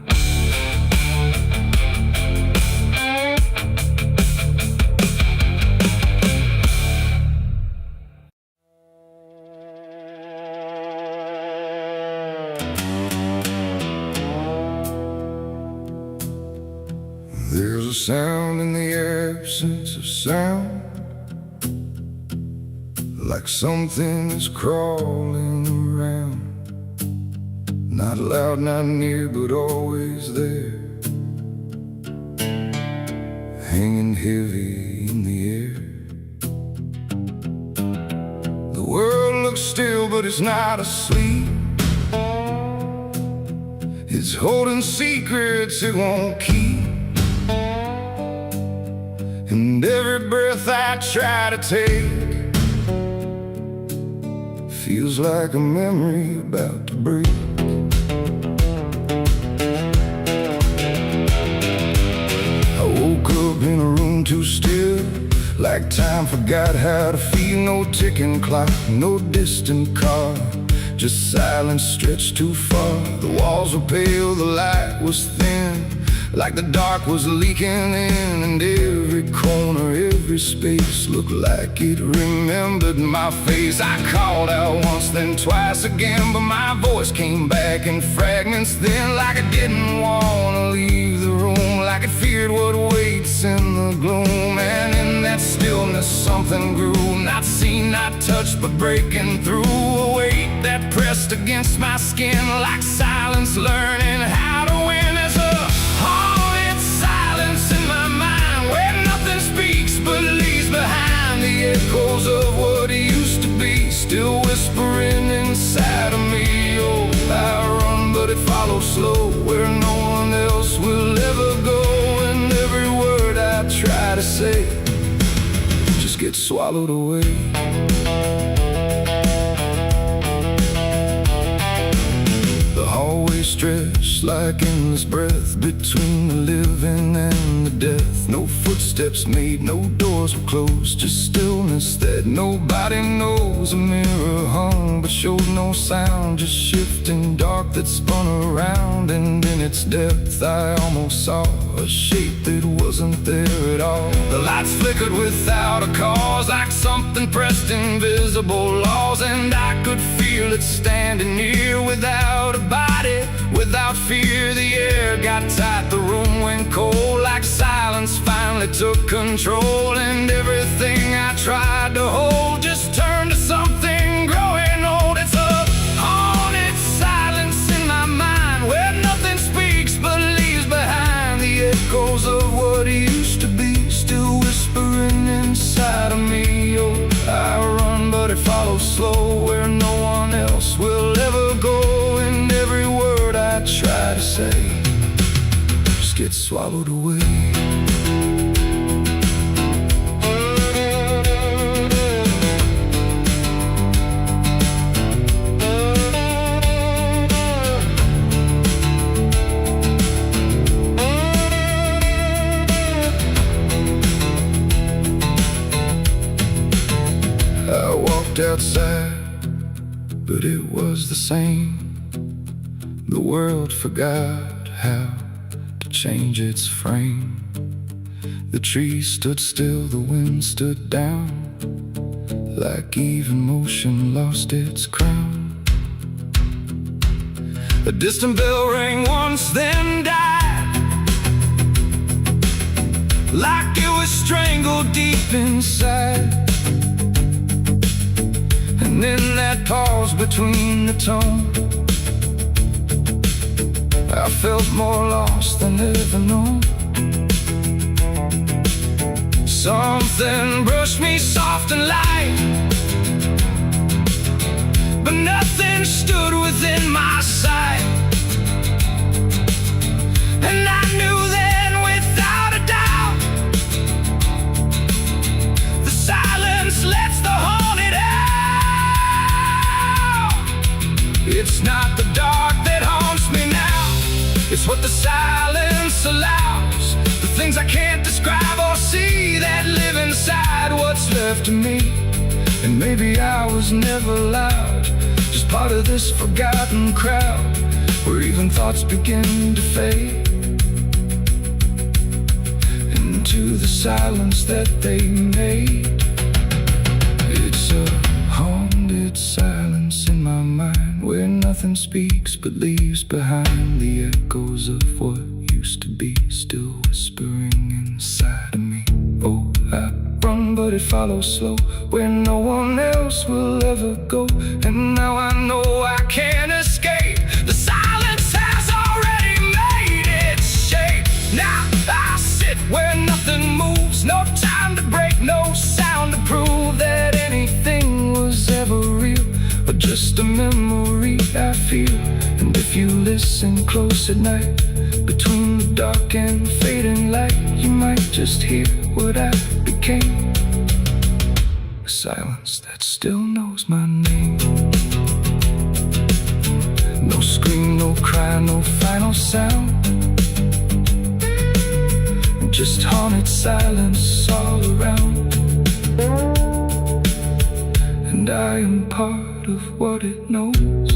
There's a sound in the absence of sound, like something is crawling around. Not loud, not near, but always there, hanging heavy in the air. The world looks still, but it's not asleep. It's holding secrets it won't keep. And every breath I try to take feels like a memory about to break. I woke up in a room too still, like time forgot how to feel. No ticking clock, no distant car, just silence stretched too far. The walls were pale, the light was thin, like the dark was leaking in. And every corner, every space looked like it remembered my face. I called out once, then twice again, but my voice came back in fragments then, like I didn't want to leave the room, like it feared what waits in the gloom. And in that stillness something grew, not seen, not touched, but breaking through. A weight that pressed against my skin, like silence learning how to win. There's a haunted silence in my mind, where nothing speaks but leaves behind the echoes of what used to be, still whispering inside of me. Oh, I run, but it follows slow, where no one else will ever go. And every word I try to say just gets swallowed away. Always stretched like endless breath between the living and the death. No footsteps made, no doors were closed, just stillness that nobody knows. A mirror hung but showed no sound, just shifting dark that spun around. And in its depth I almost saw a shape that wasn't there at all. The lights flickered without a cause, like something pressed invisible laws. And I could feel it standing near, without a body, without fear. The air got tight, the room went cold, like silence finally took control. And everything I tried to hold just turned to something growing old. It's a haunted silence in my mind, slow where no one else will ever go. And every word I try to say just gets swallowed away. I walked outside, but it was the same. The world forgot how to change its frame. The trees stood still, the wind stood down, like even motion lost its crown. A distant bell rang once, then died, like it was strangled deep inside. And in that pause between the tone, I felt more lost than ever known. Something brushed me soft and light, but nothing stood within my sight. And I knew then without a doubt, the silence lets the haunted out. It's not the dark that haunts me now, it's what the silence allows. The things I can't describe or see that live inside what's left of me. And maybe I was never loud, just part of this forgotten crowd, where even thoughts begin to fade into the silence that they made. It's a haunted silence in my mind, where nothing speaks but leaves behind the echoes of what used to be, still whispering inside of me. Oh, I run, but it follows slow, where no one else will ever go. And now I know I can't escape. The silence has already made its shape. Now I sit where nothing moves, no time to break, no sound to prove that anything was ever real, or just a memory I feel. And if you listen close at night, between the dark and fading light, you might just hear what I became, a silence that still knows my name. No scream, no cry, no final sound, just haunted silence all around. And I am part of what it knows,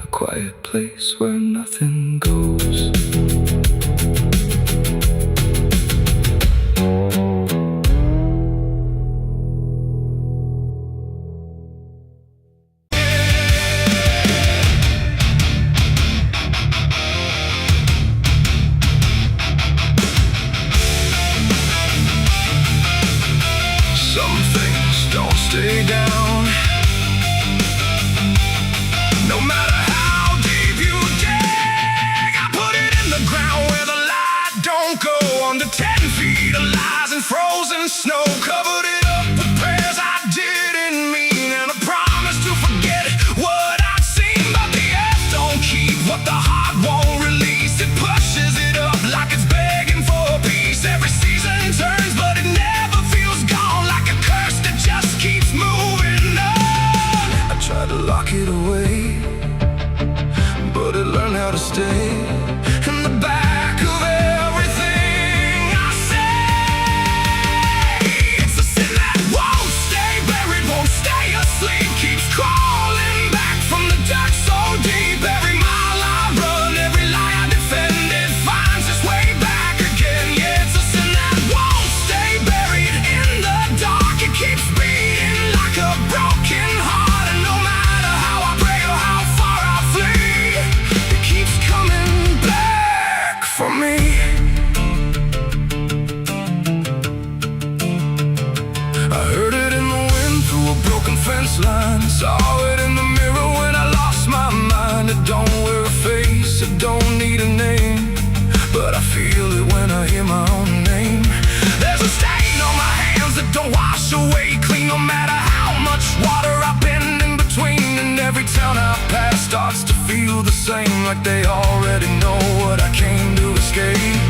a quiet place where nothing goes. Some things don't stay down, no matter how deep you dig. I put it in the ground where the light don't go. Under 10 feet of lies and frozen snow, covered it up with prayers I didn't mean, and a promise to forget what I'd seen. But the earth don't keep what the heart won't release. It pushes it up like it's begging for a piece. Every season turns, but it never feels gone, like a curse that just keeps moving on. I tried to lock it away, but it learned how to stay in the back of everything I say. It's a sin that won't stay buried, won't stay asleep, keeps crawling back from the dark so deep. Every mile I run, every lie I defend, it finds its way back again. Yeah, it's a sin that won't stay buried in the dark. It keeps beating like a broken heart, and no matter how I pray or how far I flee, it keeps coming back for me. I heard it in the wind through a broken fence line, saw it in the mirror when I lost my mind. It don't wear a face, it don't need a name, but I feel it when I hear my own name. There's a stain on my hands that don't wash away clean, no same, like they already know what I came to escape.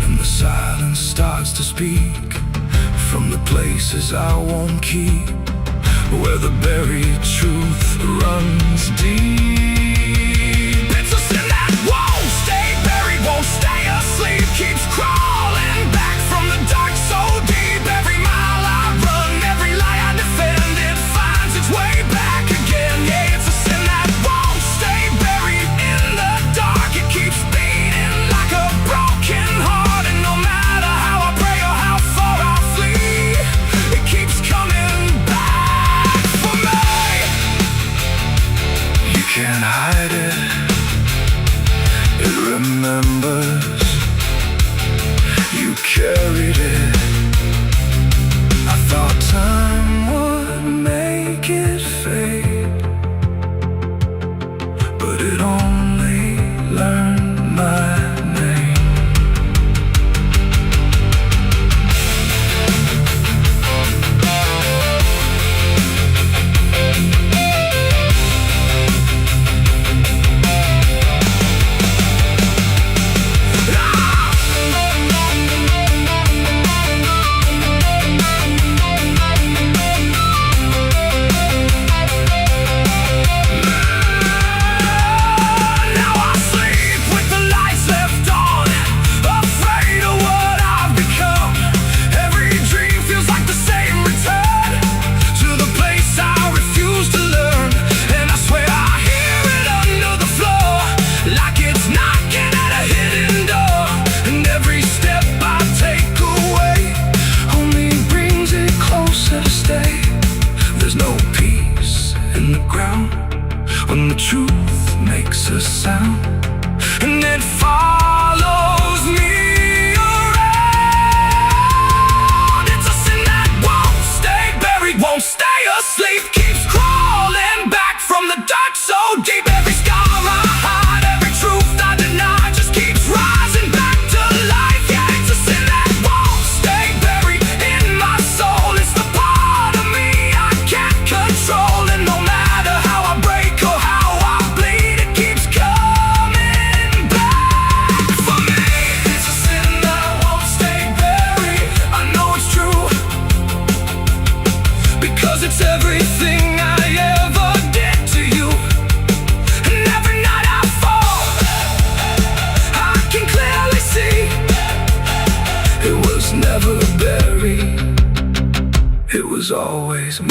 And the silence starts to speak from the places I won't keep, where the buried truth runs deep. It's a sin that won't stay buried, won't stay asleep, keeps crawling back from the dark so deep. Every mile I run, every lie I defend, it finds its way back again. Yeah, it's a sin that won't stay buried in the dark. It keeps beating like a broken heart, and no matter how I pray or how far I flee, it keeps coming back for me. You can't hide it, it remembers. You carried it. I thought time would make it fade, but it only learned my name. When the truth makes a sound, and it follows me around. It's a sin that won't stay buried, won't stay asleep, keeps crawling back from the dark so deep. Every scar I hide, every truth I deny, just keeps rising back to life. Yeah, it's a sin that won't stay buried in my soul. It's the part of me I can't control, and no matter how I break or how I bleed, it keeps coming back for me. It's a sin that won't stay buried. I know it's true, because it's everything I ever did to you. And every night I fall, I can clearly see it was never buried, it was always me.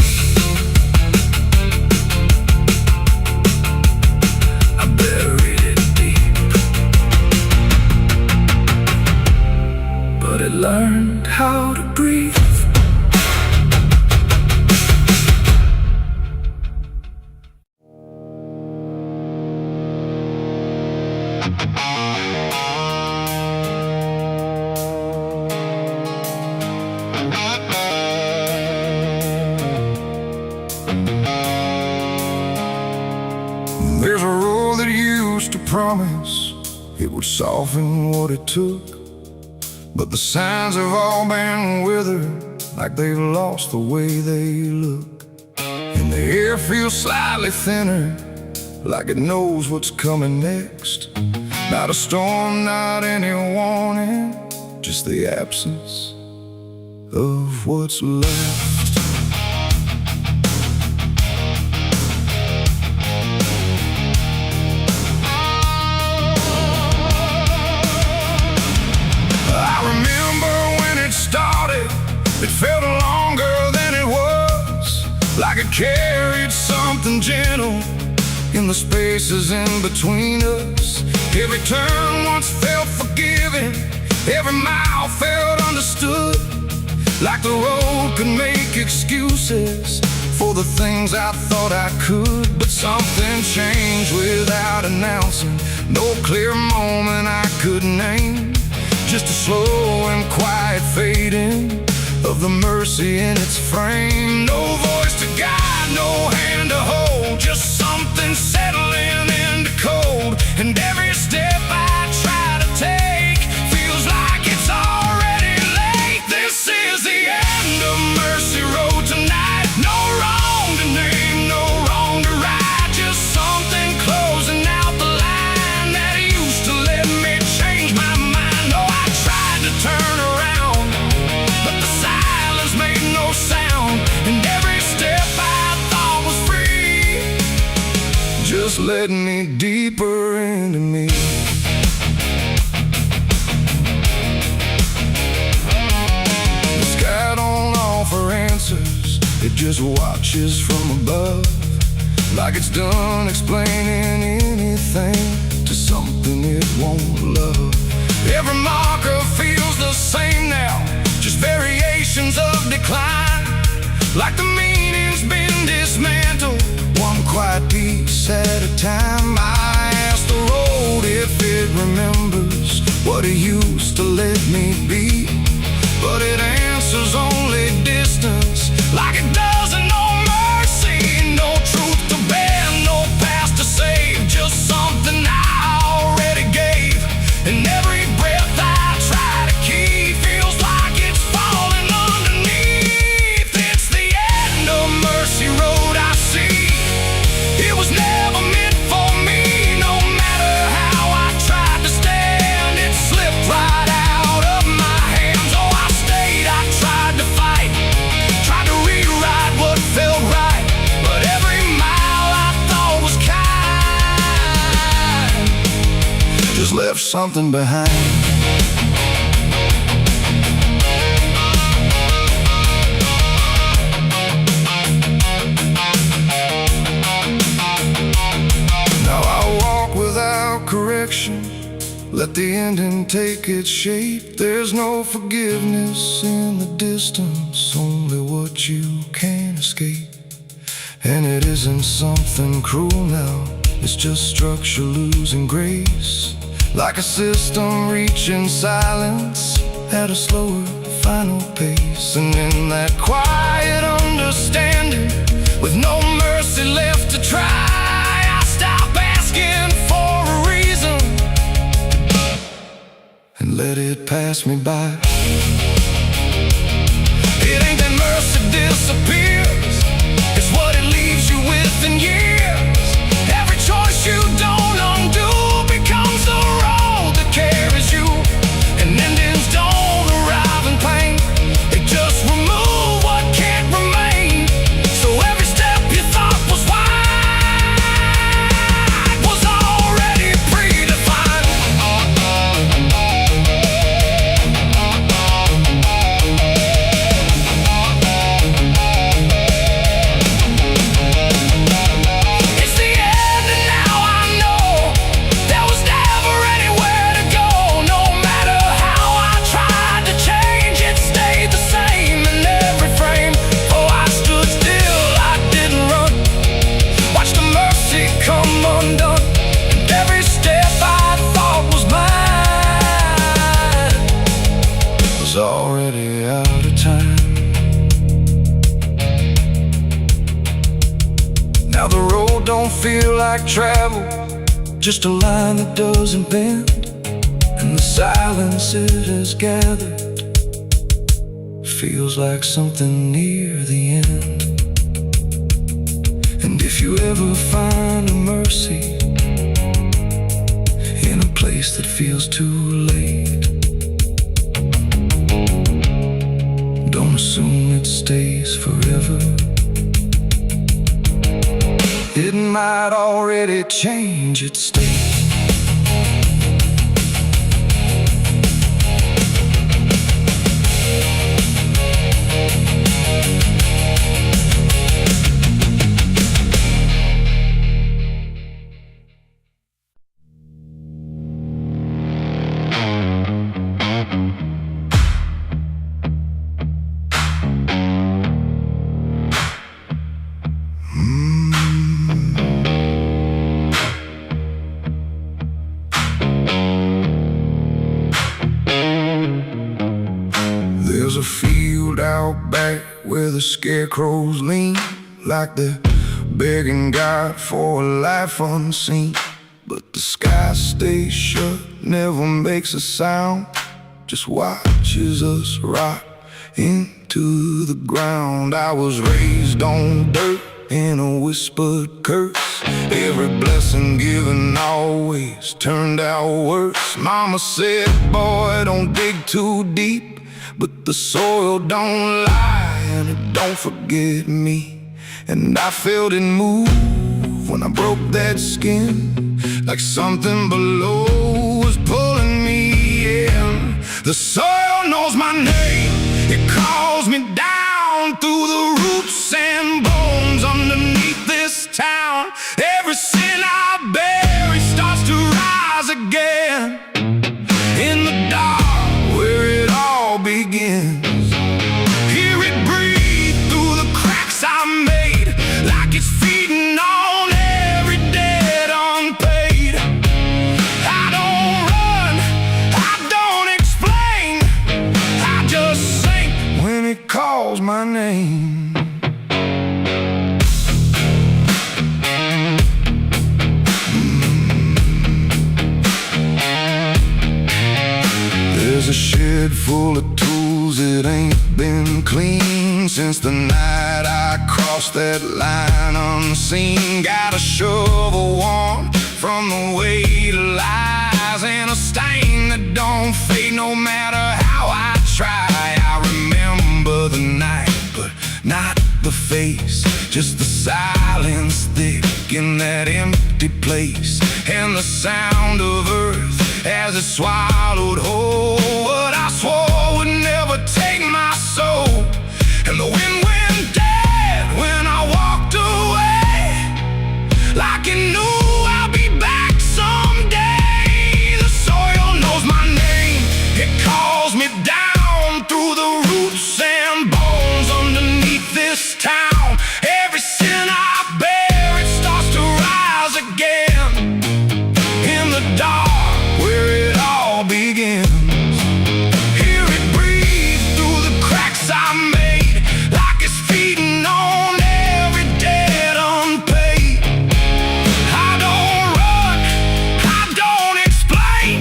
I buried it deep, but it learned how to breathe. There's a road that used to promise it would soften what it took, but the signs have all been withered, like they've lost the way they look. And the air feels slightly thinner, like it knows what's coming next. Not a storm, not any warning, just the absence of what's left. It felt longer than it was, like it carried something gentle in the spaces in between us. Every turn once felt forgiving, every mile felt understood, like the road could make excuses for the things I thought I could. But something changed without announcing, no clear moment I could name, just a slow and quiet fading of the mercy in its frame. No voice to guide, no hand to hold, just something settling into cold. And every step I try to take feels like it's already late. This is the end of Mercy Road tonight. No wrong to name, no wrong to right, just something closing out the light. me deeper into me. The sky don't offer answers, it just watches from above, like it's done explaining anything to something it won't love. Every marker feels the same now, just variations of decline, like the meaning's been dismantled, one quiet piece at a time. I ask the road if it remembers what it used to let me be, but it answers only distance, like it doesn't know mercy, no truth to bear, no past to save, just something I already gave. And every breath I try to keep feels like it's falling underneath. It's the end of Mercy Road I see. It was never meant for me. No matter how I tried to stand, it slipped right out of my hands. Oh, I stayed, I tried to fight, tried to rewrite what felt right, but every mile I thought was kind just left something behind. Now I walk without correction, let the ending take its shape. There's no forgiveness in the distance, only what you can't escape. And it isn't something cruel now, it's just structure losing grace, like a system reaching silence at a slower final pace. And in that quiet understanding, with no mercy left to try, I stop asking for a reason and let it pass me by. It ain't that mercy disappears, it's what it leaves you with in years. Every choice you don't undo becomes the road that carries you. And endings don't arrive in pain, they just remove what can't remain. So every step you thought was wide was already predefined. It's the end and now I know there was never anywhere to go. No matter how I tried to change, it stayed the same in every frame. Oh, I stood still, I didn't run, watched the mercy come undone. And every step I thought was mine was already out of time. Now the road don't feel like travel, just a line that doesn't bend. And the silence it has gathered feels like something near the end. And if you ever find a mercy in a place that feels too late, don't assume it stays forever. It might already change its state. There's a field out back where the scarecrows lean, like they're begging God for a life unseen. But the sky stays shut, never makes a sound, just watches us rot into the ground. I was raised on dirt in a whispered curse. Every blessing given always turned out worse. Mama said, boy, don't dig too deep, but the soil don't lie and it don't forget me. And I felt it move when I broke that skin. like something below was pulling me in. The soil knows my name, it calls me down through the roots and bones underneath this town. Every sin I bury starts to rise again in the dark where it all begins. Hear it breathe through the cracks I made, like it's feeding on every debt unpaid. I don't run, I don't explain, I just sink when it calls my name. There's a shed full of tools, it ain't been clean since the night I crossed that line unseen. Got a shovel worn from the weight of lies, and a stain that don't fade no matter how I try. I remember the night, but not the face, just the silence thick in that empty place, and the sound of earth as it swallowed whole what I swore would never take my soul. And the wind went dead when I walked away, like it knew I'll be back someday. The soil knows my name, it calls me down through the roots and bones underneath this town. Every sin I bear, it starts to rise again in the dark where it all begins. Hear it breathe through the cracks I made, like it's feeding on every debt unpaid. I don't run, I don't explain,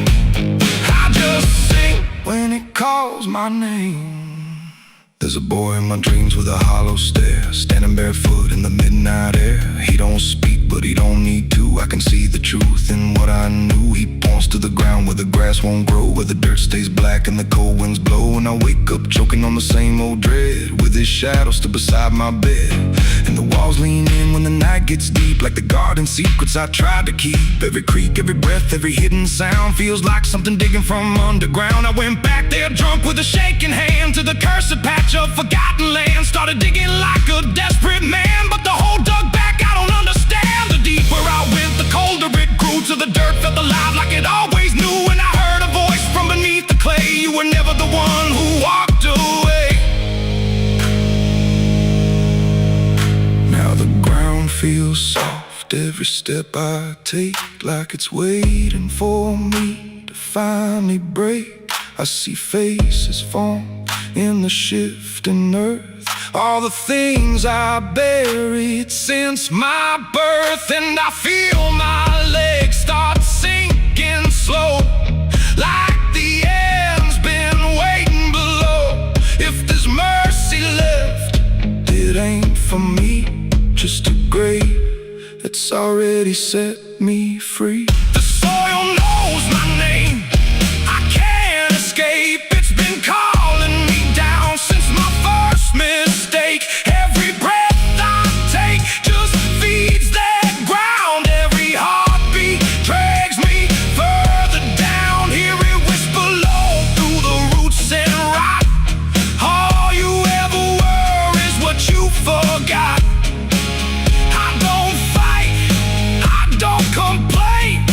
I just sing when it calls my name. There's a boy in my dreams with a hollow stare, standing barefoot in the midnight air. He don't speak, but he don't need to. I can see the truth in what I knew. He points to the ground where the grass won't grow, where the dirt stays black and the cold winds blow. And I wake up choking on the same old dread, with his shadow still beside my bed. And the walls lean in when the night gets deep, like the garden secrets I tried to keep. Every creak, every breath, every hidden sound feels like something digging from underground. I went back there drunk with a shaking hand to the cursed patch of forgotten land. Started digging like a desperate man, but the hole dug back, I don't understand. The deeper I went, the colder it grew, till the dirt felt alive like it always knew. And I heard a voice from beneath the clay, you were never the one who walked away. Now the ground feels soft, every step I take, like it's waiting for me to finally break. I see faces form in the shifting earth, all the things I buried since my birth. And I feel my legs start sinking slow, like the end's been waiting below. If there's mercy left, it ain't for me, just a grave that's already set me free. The soil knows my name, I can't escape. It's been calling me down since my first mistake. Every breath I take just feeds that ground. Every heartbeat drags me further down. Hear it whisper low through the roots and rot. All you ever were is what you forgot. I don't fight, I don't complain,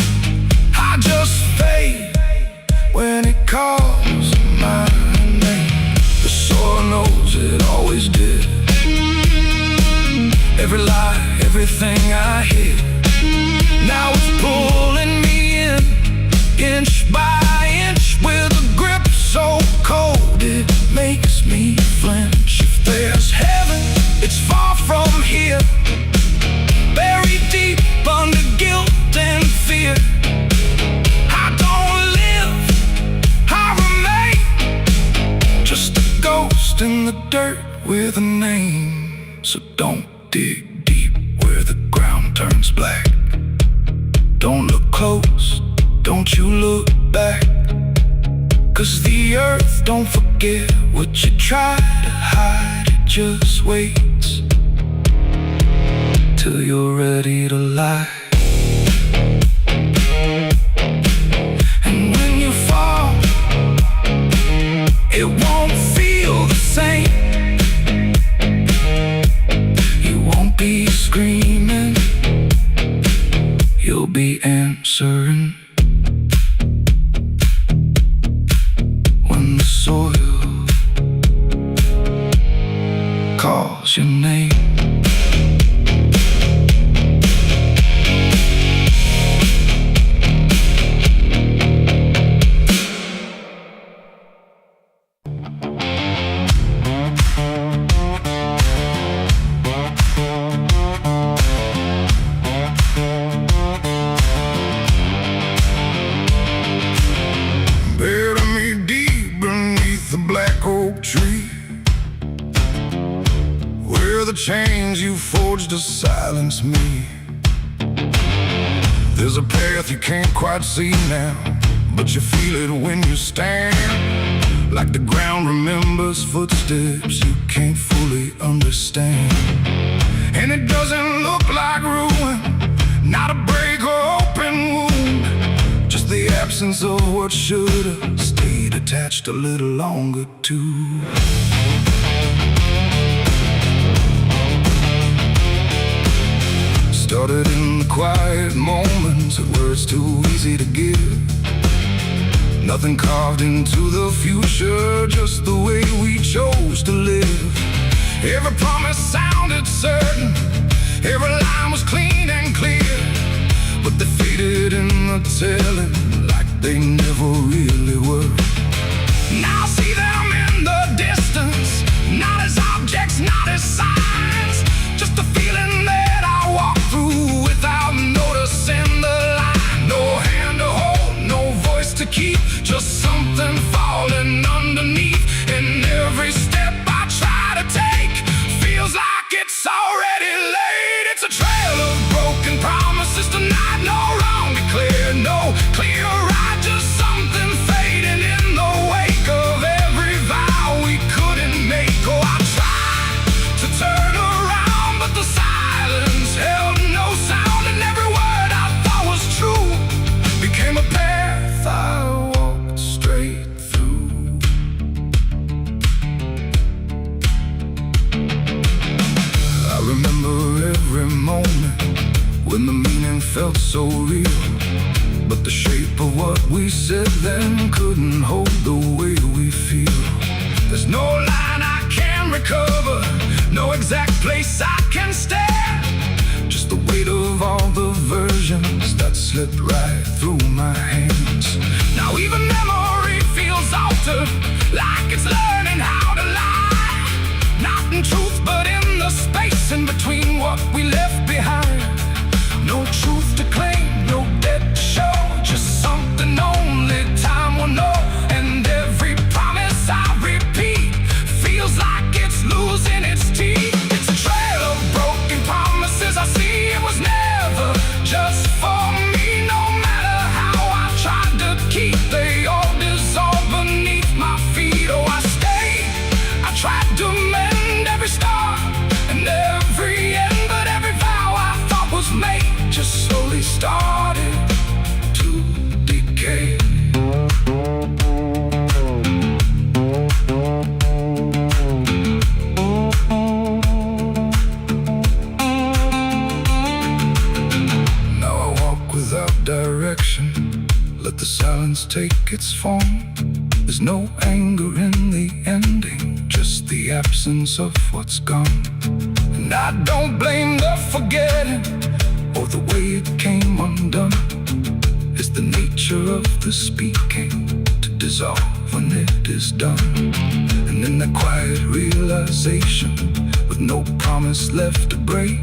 I just fade when it calls my name. The soil knows it always did. Every lie, everything I hid, now it's pulling me in, inch by inch, with a grip so cold it makes me flinch. If there's heaven, it's far from here, buried deep under guilt and fear. I don't live, I remain, just a ghost in the dirt with a name. So don't dig deep where the ground turns black. Don't look close, don't you look back, 'cause the earth don't forget what you try to hide. It just waits till you're ready to lie. chains you forged to silence me. There's a path you can't quite see now, but you feel it when you stand. Like the ground remembers footsteps you can't fully understand. And it doesn't look like ruin, not a break or open wound, just the absence of what should've stayed attached a little longer too. Started in the quiet moments where it's too easy to give. Nothing carved into the future, just the way we chose to live. Every promise sounded certain, every line was clean and clear, but they faded in the telling like they never really were. Now I see them in the distance, not as objects, not as signs, just a feeling that I walk through without noticing the line. No hand to hold, no voice to keep, just something falling underneath. And every step I try to take feels like it's already late. It's a trail of broken promises tonight, no wrong declared, no clear right, just something fading in the wake of every vow we couldn't make. Oh, I tried to turn around, but the silence held no sound, and every word I thought was true became a path I walked straight through. I remember every moment when the meaning felt so real, but the shape of what we said then couldn't hold the way we feel. There's no line I can recover, no exact place I can stand, just the weight of all the versions that slipped right through my hands. Now even memory feels altered, like it's learning how to lie, not in truth but in the space in between what we left behind. No truth to claim, no debt to show, just something only time will know. And every promise I repeat feels like it's losing its teeth. It's a trail of broken promises. I see it was never just for me. No matter how I tried to keep, they all dissolve beneath my feet. Oh, I stayed, I tried to mend every star and every end, but every vow I thought was made just slowly started to decay. Now I walk without direction, let the silence take its form. There's no anger in the ending, just the absence of what's gone. And I don't blame the forgetting or the way it came undone. It's the nature of the speaking to dissolve when it is done. And in that quiet realization, with no promise left to break,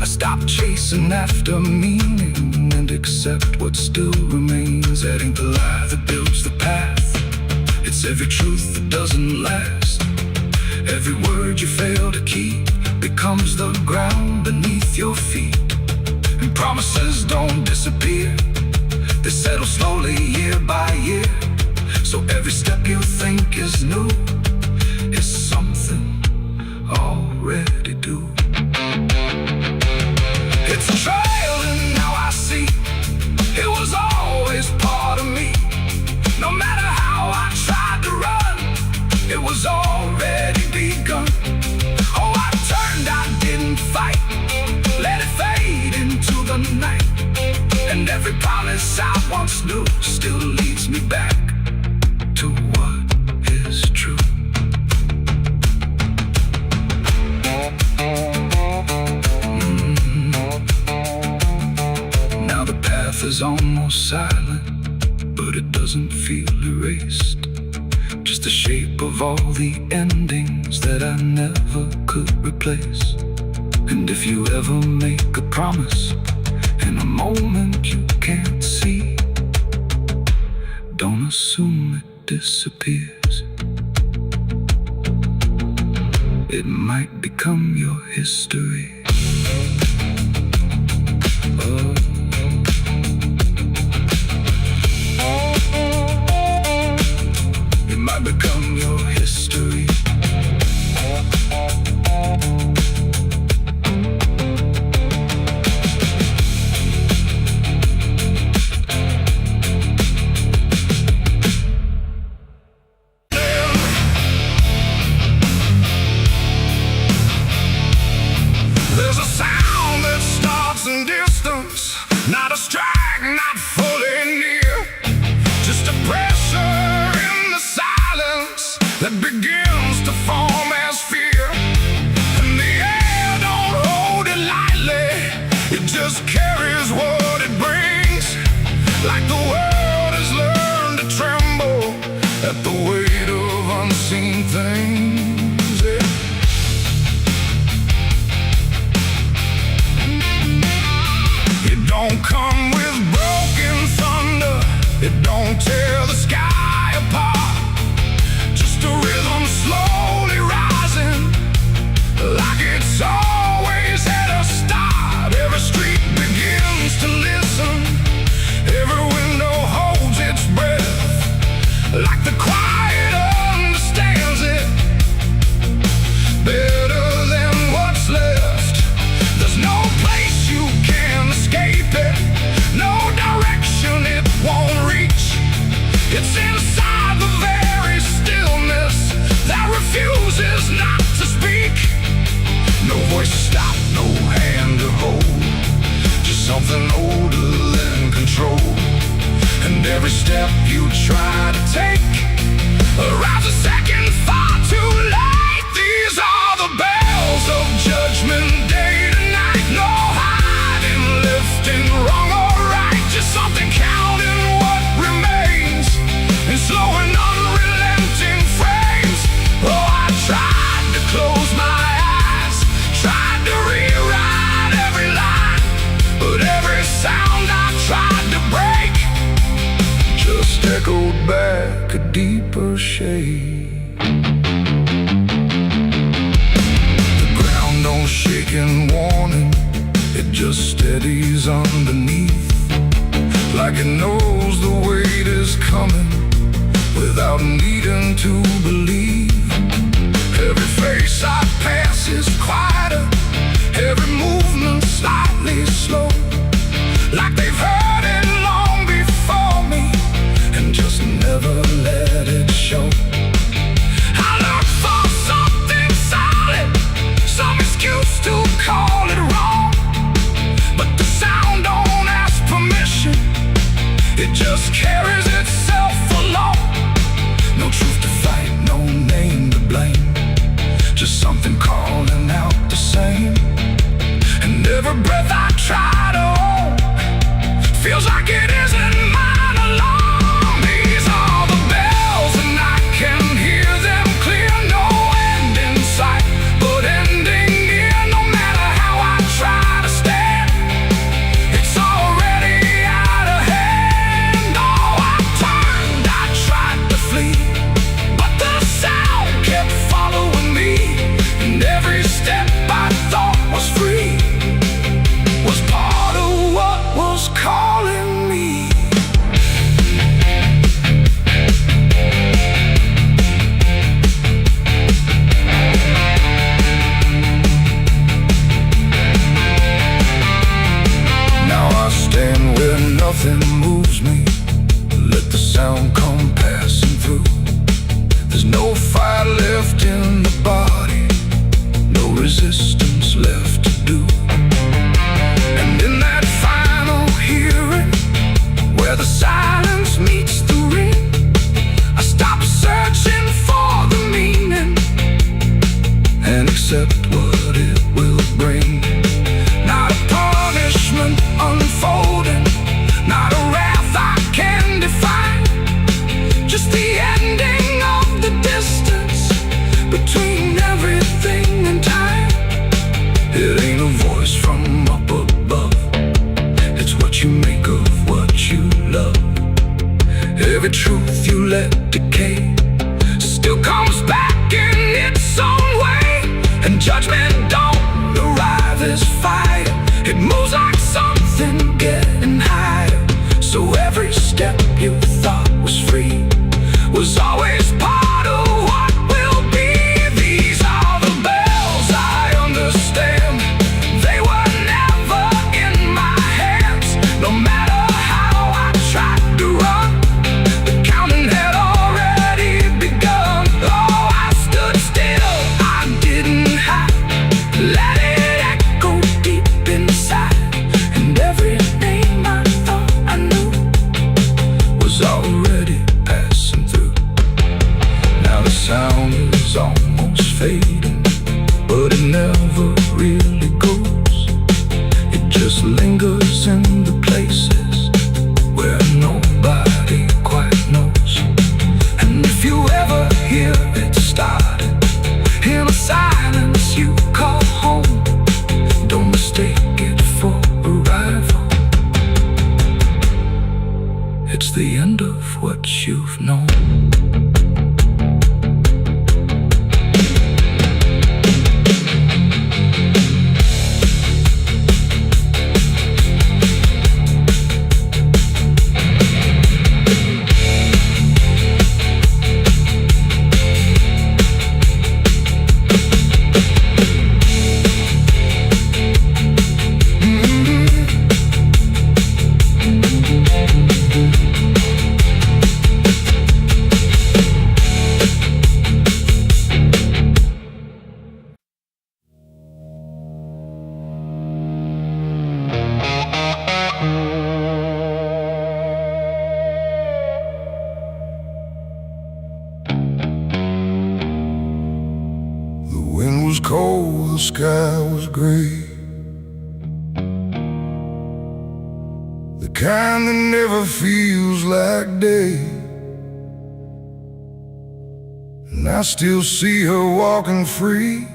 I stop chasing after meaning and accept what still remains. That ain't the lie that builds the path, it's every truth that doesn't last. Every word you fail to keep becomes the ground beneath your feet. And promises don't disappear, they settle slowly year by year. So every step you think is new is something already due. It's a trail and now I see it was always part of me. No matter how I tried to run, it was already begun. Oh, I turned, I didn't fight, let it fade into the night. And every promise I once knew still leads me back to what is true. Now the path is almost silent, but it doesn't feel erased. Just the shape of all the endings that I never could replace. And if you ever make a promise in a moment you can't see, don't assume it disappears. it might become your history. Oh. It might become your history. There's a sound that starts in distance, not a strike, not fully near, just a pressure in the silence that begins to form as fear. And the air don't hold it lightly, it just carries what it brings, like the world has learned to tremble at the weight of unseen things. Yeah. It don't come with broken thunder, it don't tear the sky apart, just a rhythm slowly rising, like it's always at a start. Every street begins to listen, every window holds its breath, like the quiet understands it better than what's left. There's no place you can escape it, no direction it won't reach. It's inside the very stillness that refuses not to speak. No voice to stop, no hand to hold, just something older than control. And every step you try to take arrives a second far too late. These are the bells of judgment day to night. No hiding, lifting, wrong or right, just something counting what remains in slow and unrelenting frames. Oh, I tried to close my eyes, tried to rewrite every line, but every sound I tried to break just echoed back a deeper shade. The ground don't shake in warning, it just steadies underneath, like it knows the weight is coming without needing to believe. Every face I pass is quieter, every movement slightly slow, like they've heard it long before me and just never let it show. I look for something solid, some excuse to call it wrong, but the sound don't ask permission, it just carries itself along. No truth to fight, no name to blame, just something calling out the same. And every breath I try to hold feels like it isn't mine alone. These are the bells and I can hear them clear. No end in sight, but ending near. No matter how I try to stand, it's already out of hand. Oh, I turned, I tried to flee, but the sound kept following me, and every step I thought was free was part of what was calling me. Now I stand where nothing moves me, let the sound come passing through. There's no fire left in the body, no resistance left to do. And in that final hearing, where the silence meets the ring, I stop searching for the meaning and accept what it will bring. Not a punishment unfolding, not a wrath I can define, just the ending of the distance between everything and time. It ain't a voice from up above, it's what you make of what you love. Every truth you let decay still comes back in its own way. and judgment don't arrive as fire. It moves like something getting higher. So every step you thought was free was always part of what will be. These are the bells I understand. They were never in my hands. No matter how I tried to run, the counting had already begun. Oh, I stood still, I didn't hide. Let it echo deep inside. And every name I thought I knew was already passing through. Now the sound is almost fading, but it never really goes. It just lingers in the places where nobody quite knows. And if you ever hear it starting in a silence you call home, don't mistake it for arrival. It's the end of what you've known. The wind was cold, the sky was gray, the kind that never feels like day. And I still see her walking free,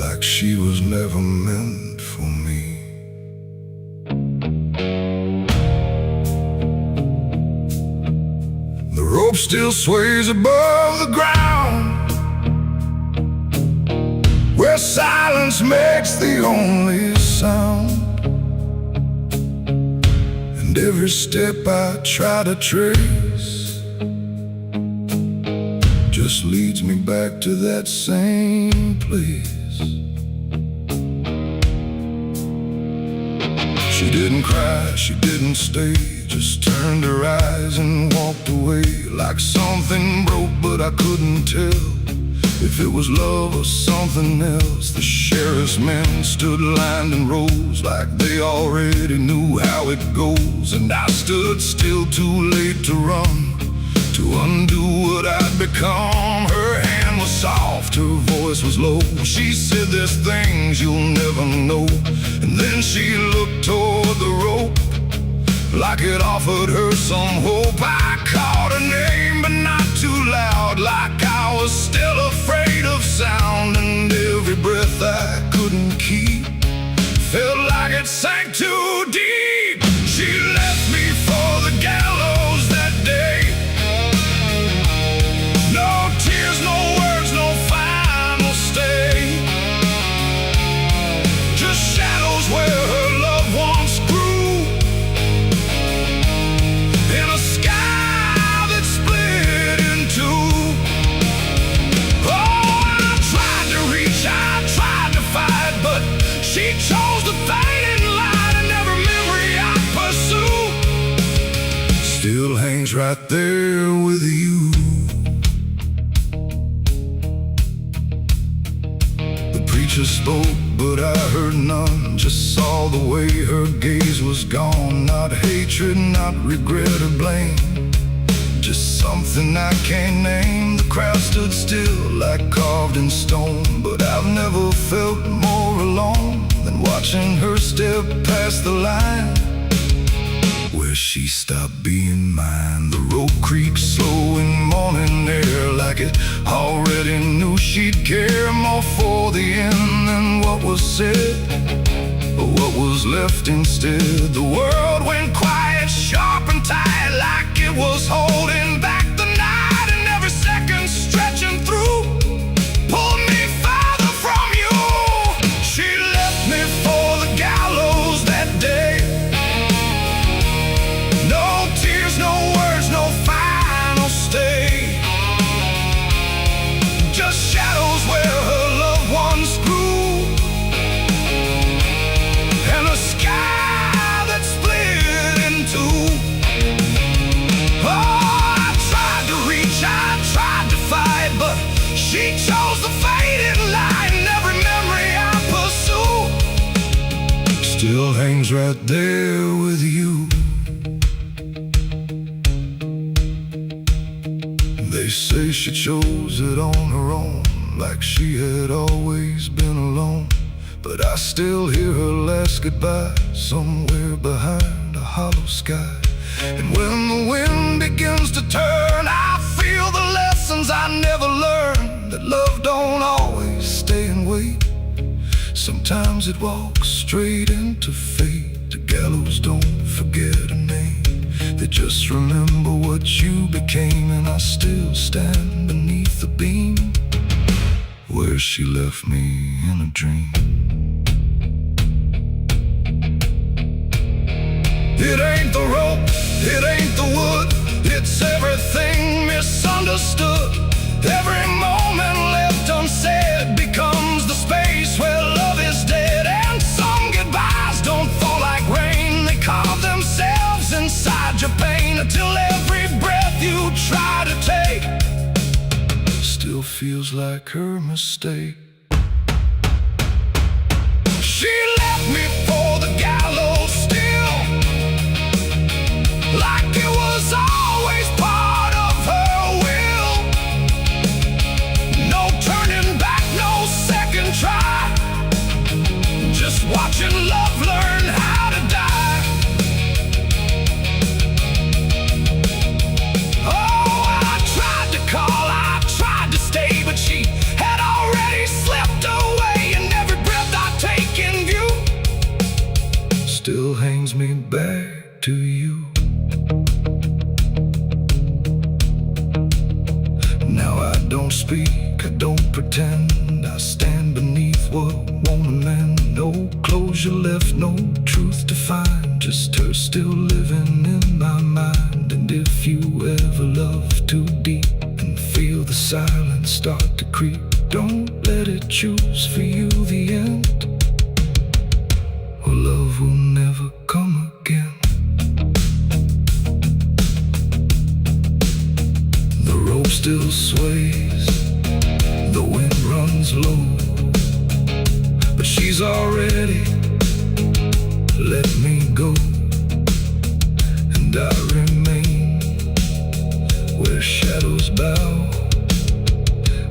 like she was never meant for me. The rope still sways above the ground, where silence makes the only sound. And every step I try to trace just leads me back to that same place. She didn't cry, she didn't stay, just turned her eyes and walked away. Like something broke, but I couldn't tell if it was love or something else. The sheriff's men stood lined in rows, like they already knew how it goes. And I stood still, too late to run, to undo what I'd become. Her hand was soft, her voice was low. She said, "There's things you'll never know." And then she looked toward the rope, like it offered her some hope. I called her name, but not too loud, like I was still afraid of sound. And every breath I couldn't keep felt like it sank too deep. She left me for the gallows that day. No tears, no words, no final stay, just shadows where her loved ones grew, in a sky that split in two. Oh, I tried to reach, I tried to fight, but she chose the fading light, and every memory I pursue still hangs right there with you. The preacher spoke, but I heard none, just saw the way her gaze was gone. Not hatred, not regret or blame, just something I can't name. The crowd stood still, like carved in stone, but I've never felt more alone than watching her step past the line where she stopped being mine. The rope creaks slow in morning air, like it already knew she'd care more for the end than what was said, or what was left instead. The world went quiet, sharp and tight, like it was holding back the night, and every second stretching through still hangs right there with you. They say she chose it on her own, like she had always been alone. But I still hear her last goodbye somewhere behind a hollow sky. And when the wind begins to turn, I feel the lessons I never learned, that love don't always stay and wait. Sometimes it walks straight into fate. The gallows don't forget a name, they just remember what you became. And I still stand beneath the beam where she left me in a dream. It ain't the rope, it ain't the wood, it's everything misunderstood. Every moment left unsaid becomes the space where love is dead. And some goodbyes don't fall like rain, they carve themselves inside your pain, until every breath you try to take still feels like her mistake. She left me for the gallows still, like it was always part of her will. No turning back, no second try, just watching love learn how to die. Oh, I tried to call, I tried to stay, but she had already slipped away. And every breath I take in view still hangs me back to you. Now I don't speak, I don't pretend, I stand beneath what won't amend. No closure left, no truth to find, just her still living in my mind. And if you ever love too deep and feel the silence start to creep, don't let it choose for you the end, or love will never come again. The rope still sways, the wind runs low, but she's already let me go. And I remain where shadows bow,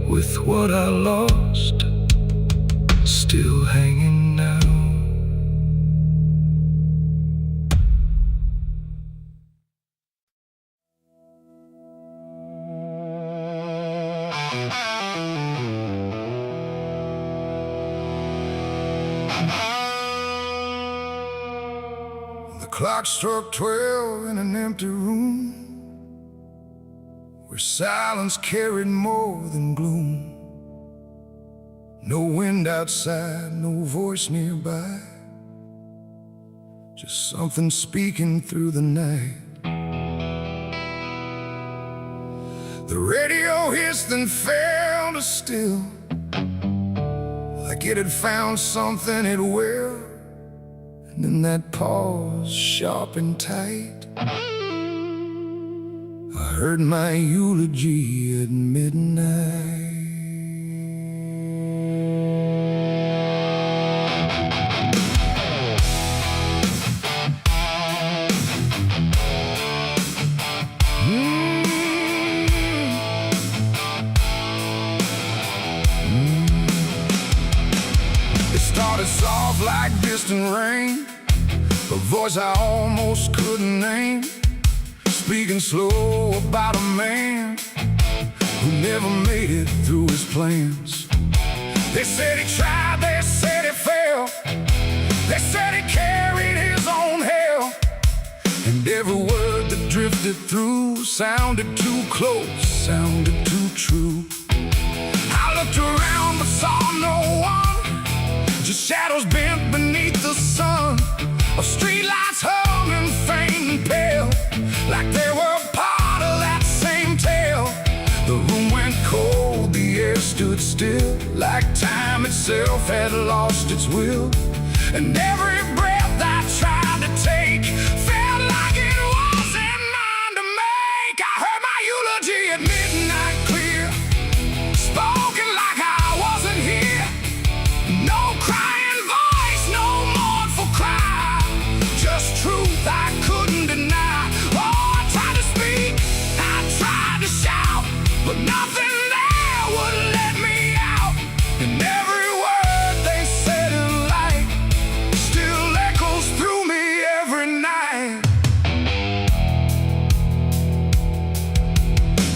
with what I lost still hanging now. The clock struck 12 in an empty room, where silence carried more than gloom. No wind outside, no voice nearby, just something speaking through the night. The radio hissed and fell to still, like it had found something it will. And in that pause, sharp and tight, I heard my eulogy at midnight. It started soft like distant rain, a voice I almost couldn't name, speaking slow about a man who never made it through his plans. They said he tried, they said he failed, they said he carried his own hell. And every word that drifted through sounded too close, sounded too true. I looked around but saw no one, just shadows bent beneath the sun, of streetlights hung and faint and pale, like they were part of that same tale. The room went cold, the air stood still, like time itself had lost its will. And every breath I tried to take felt like it wasn't mine to make. I heard my eulogy at midnight clear, spoken like I wasn't here. No crying voice, no mournful cry,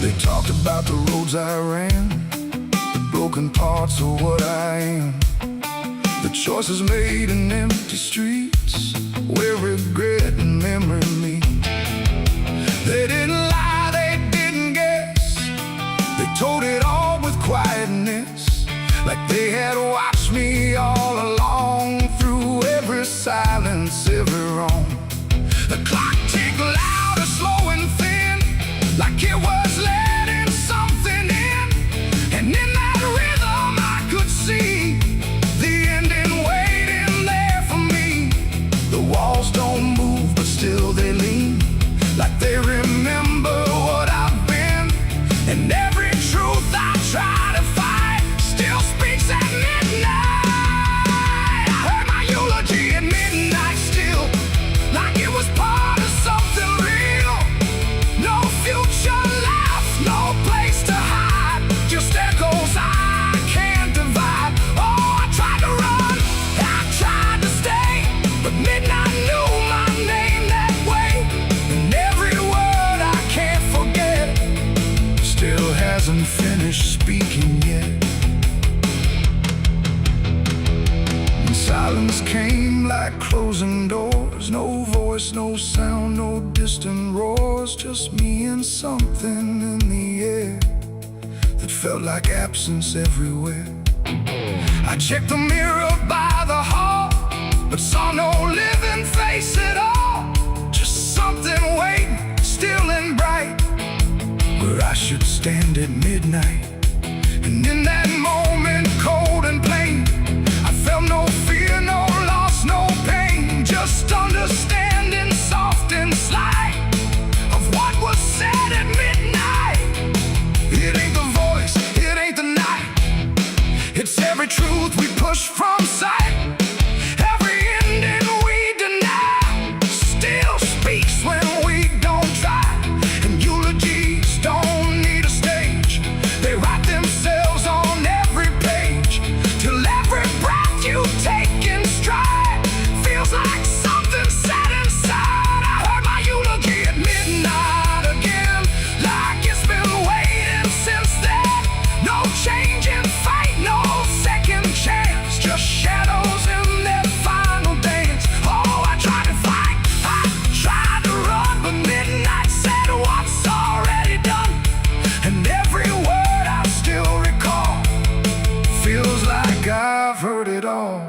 They talked about the roads I ran, the broken parts of what I am, the choices made in empty streets where regret and memory meet. They didn't lie, they didn't guess. They told it all with quietness, like they had watched me all along, through every silence, every wrong. The clock ticked louder, slow and thin, like it was letting something in. And in that rhythm I could see the ending waiting there for me. The walls don't move, but still they lean, like they remember what I've been. And every truth I try to fight still speaks at midnight. I heard my eulogy at midnight still, like it was part of something real. No future left, no place to hide, just echoes I can't divide. Oh, I tried to run, I tried to stay, but midnight knew my name that way. And every word I can't forget still hasn't finished speaking yet. And silence came like closing doors, no voice, no sound, no distant roars, just me and something in the air that felt like absence everywhere. I checked the mirror by the hall, but saw no living face at all, just something waiting, still and bright, where I should stand at midnight. And in that moment, cold and plain, I felt no fear, no loss, no pain, just understanding, soft and slight, of what was said at midnight. It ain't the voice, it ain't the night, it's every truth we push from sight. Every ending we deny still speaks when we don't try. And eulogies don't need a stage, they write themselves on every page, till every breath you take in stride feels like something set inside. I heard my eulogy at midnight again, like it's been waiting since then. No change in fate, no second chance, just shadows in their final dance. Oh, I tried to fight, I tried to run, but midnight said what's already done. And every word I still recall feels like I've heard it all.